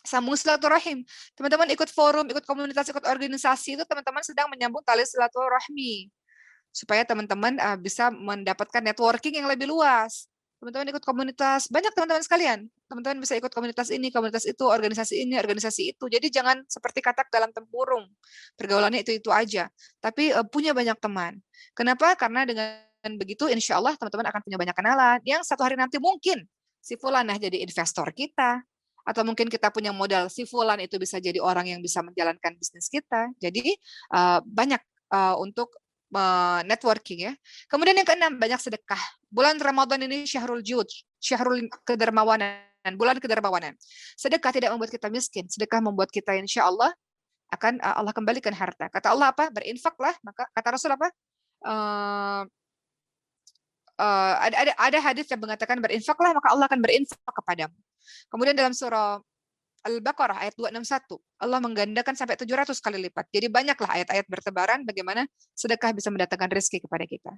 Sambung silaturahim. Teman-teman ikut forum, ikut komunitas, ikut organisasi itu teman-teman sedang menyambung tali silaturahmi supaya teman-teman bisa mendapatkan networking yang lebih luas. Teman-teman ikut komunitas, banyak teman-teman sekalian. Teman-teman bisa ikut komunitas ini, komunitas itu, organisasi ini, organisasi itu. Jadi jangan seperti katak dalam tempurung. Pergaulannya itu-itu aja. Tapi punya banyak teman. Kenapa? Karena dengan begitu insya Allah teman-teman akan punya banyak kenalan. Yang satu hari nanti mungkin si Fulanah jadi investor kita. Atau mungkin kita punya modal, si Fulan itu bisa jadi orang yang bisa menjalankan bisnis kita. Jadi banyak untuk networking ya. Kemudian yang keenam, banyak sedekah. Bulan Ramadan ini syahrul jud, syahrul kedermawanan, bulan kedermawanan. Sedekah tidak membuat kita miskin, sedekah membuat kita insya Allah akan Allah kembalikan harta. Kata Allah apa? Berinfaklah. Maka kata Rasul apa? Ada hadis yang mengatakan berinfaklah maka Allah akan berinfak kepadamu. Kemudian dalam surah Al-Baqarah ayat 261, Allah menggandakan sampai 700 kali lipat. Jadi banyaklah ayat-ayat bertebaran bagaimana sedekah bisa mendatangkan rezeki kepada kita.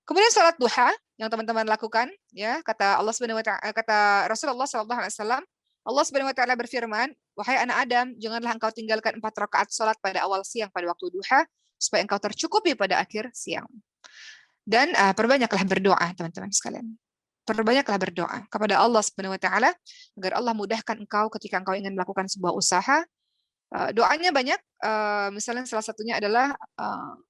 Kemudian salat duha yang teman-teman lakukan, ya kata Allah Subhanahu wa taala, kata Rasulullah sallallahu alaihi wasallam, Allah Subhanahu wa taala berfirman, wahai anak Adam, janganlah engkau tinggalkan 4 rakaat salat pada awal siang pada waktu duha supaya engkau tercukupi pada akhir siang. Dan perbanyaklah berdoa teman-teman sekalian. Perbanyaklah berdoa kepada Allah Subhanahu wa taala agar Allah mudahkan engkau ketika engkau ingin melakukan sebuah usaha. Doanya banyak, misalnya salah satunya adalah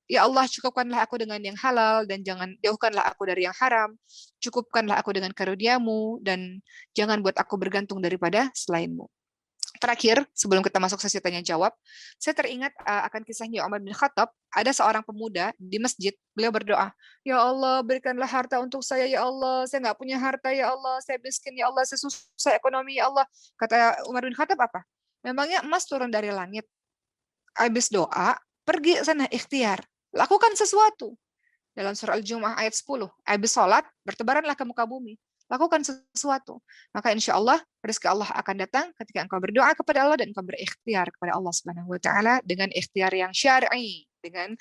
ya Allah cukupkanlah aku dengan yang halal dan jangan jauhkanlah aku dari yang haram. Cukupkanlah aku dengan karunia-Mu dan jangan buat aku bergantung daripada selain-Mu. Terakhir, sebelum kita masuk sesi tanya jawab, saya teringat akan kisahnya Umar bin Khattab. Ada seorang pemuda di masjid, beliau berdoa, ya Allah berikanlah harta untuk saya ya Allah, saya nggak punya harta ya Allah, saya miskin ya Allah, saya susah ekonomi ya Allah. Kata Umar bin Khattab apa? Memangnya emas turun dari langit? Habis doa, pergi sana ikhtiar, lakukan sesuatu. Dalam surah Al-Jumu'ah ayat 10, habis sholat, bertebaranlah ke muka bumi. Lakukan sesuatu. Maka insya Allah, rezeki Allah akan datang ketika engkau berdoa kepada Allah dan engkau berikhtiar kepada Allah Subhanahu wa taala dengan ikhtiar yang syar'i, dengan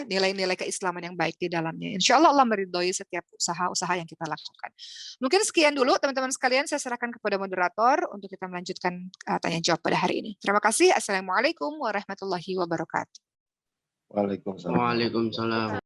nilai-nilai keislaman yang baik di dalamnya. Insya Allah Allah meridhoi setiap usaha-usaha yang kita lakukan. Mungkin sekian dulu teman-teman sekalian, saya serahkan kepada moderator untuk kita melanjutkan tanya jawab pada hari ini. Terima kasih. Assalamualaikum warahmatullahi wabarakatuh. Waalaikumsalam. Waalaikumsalam.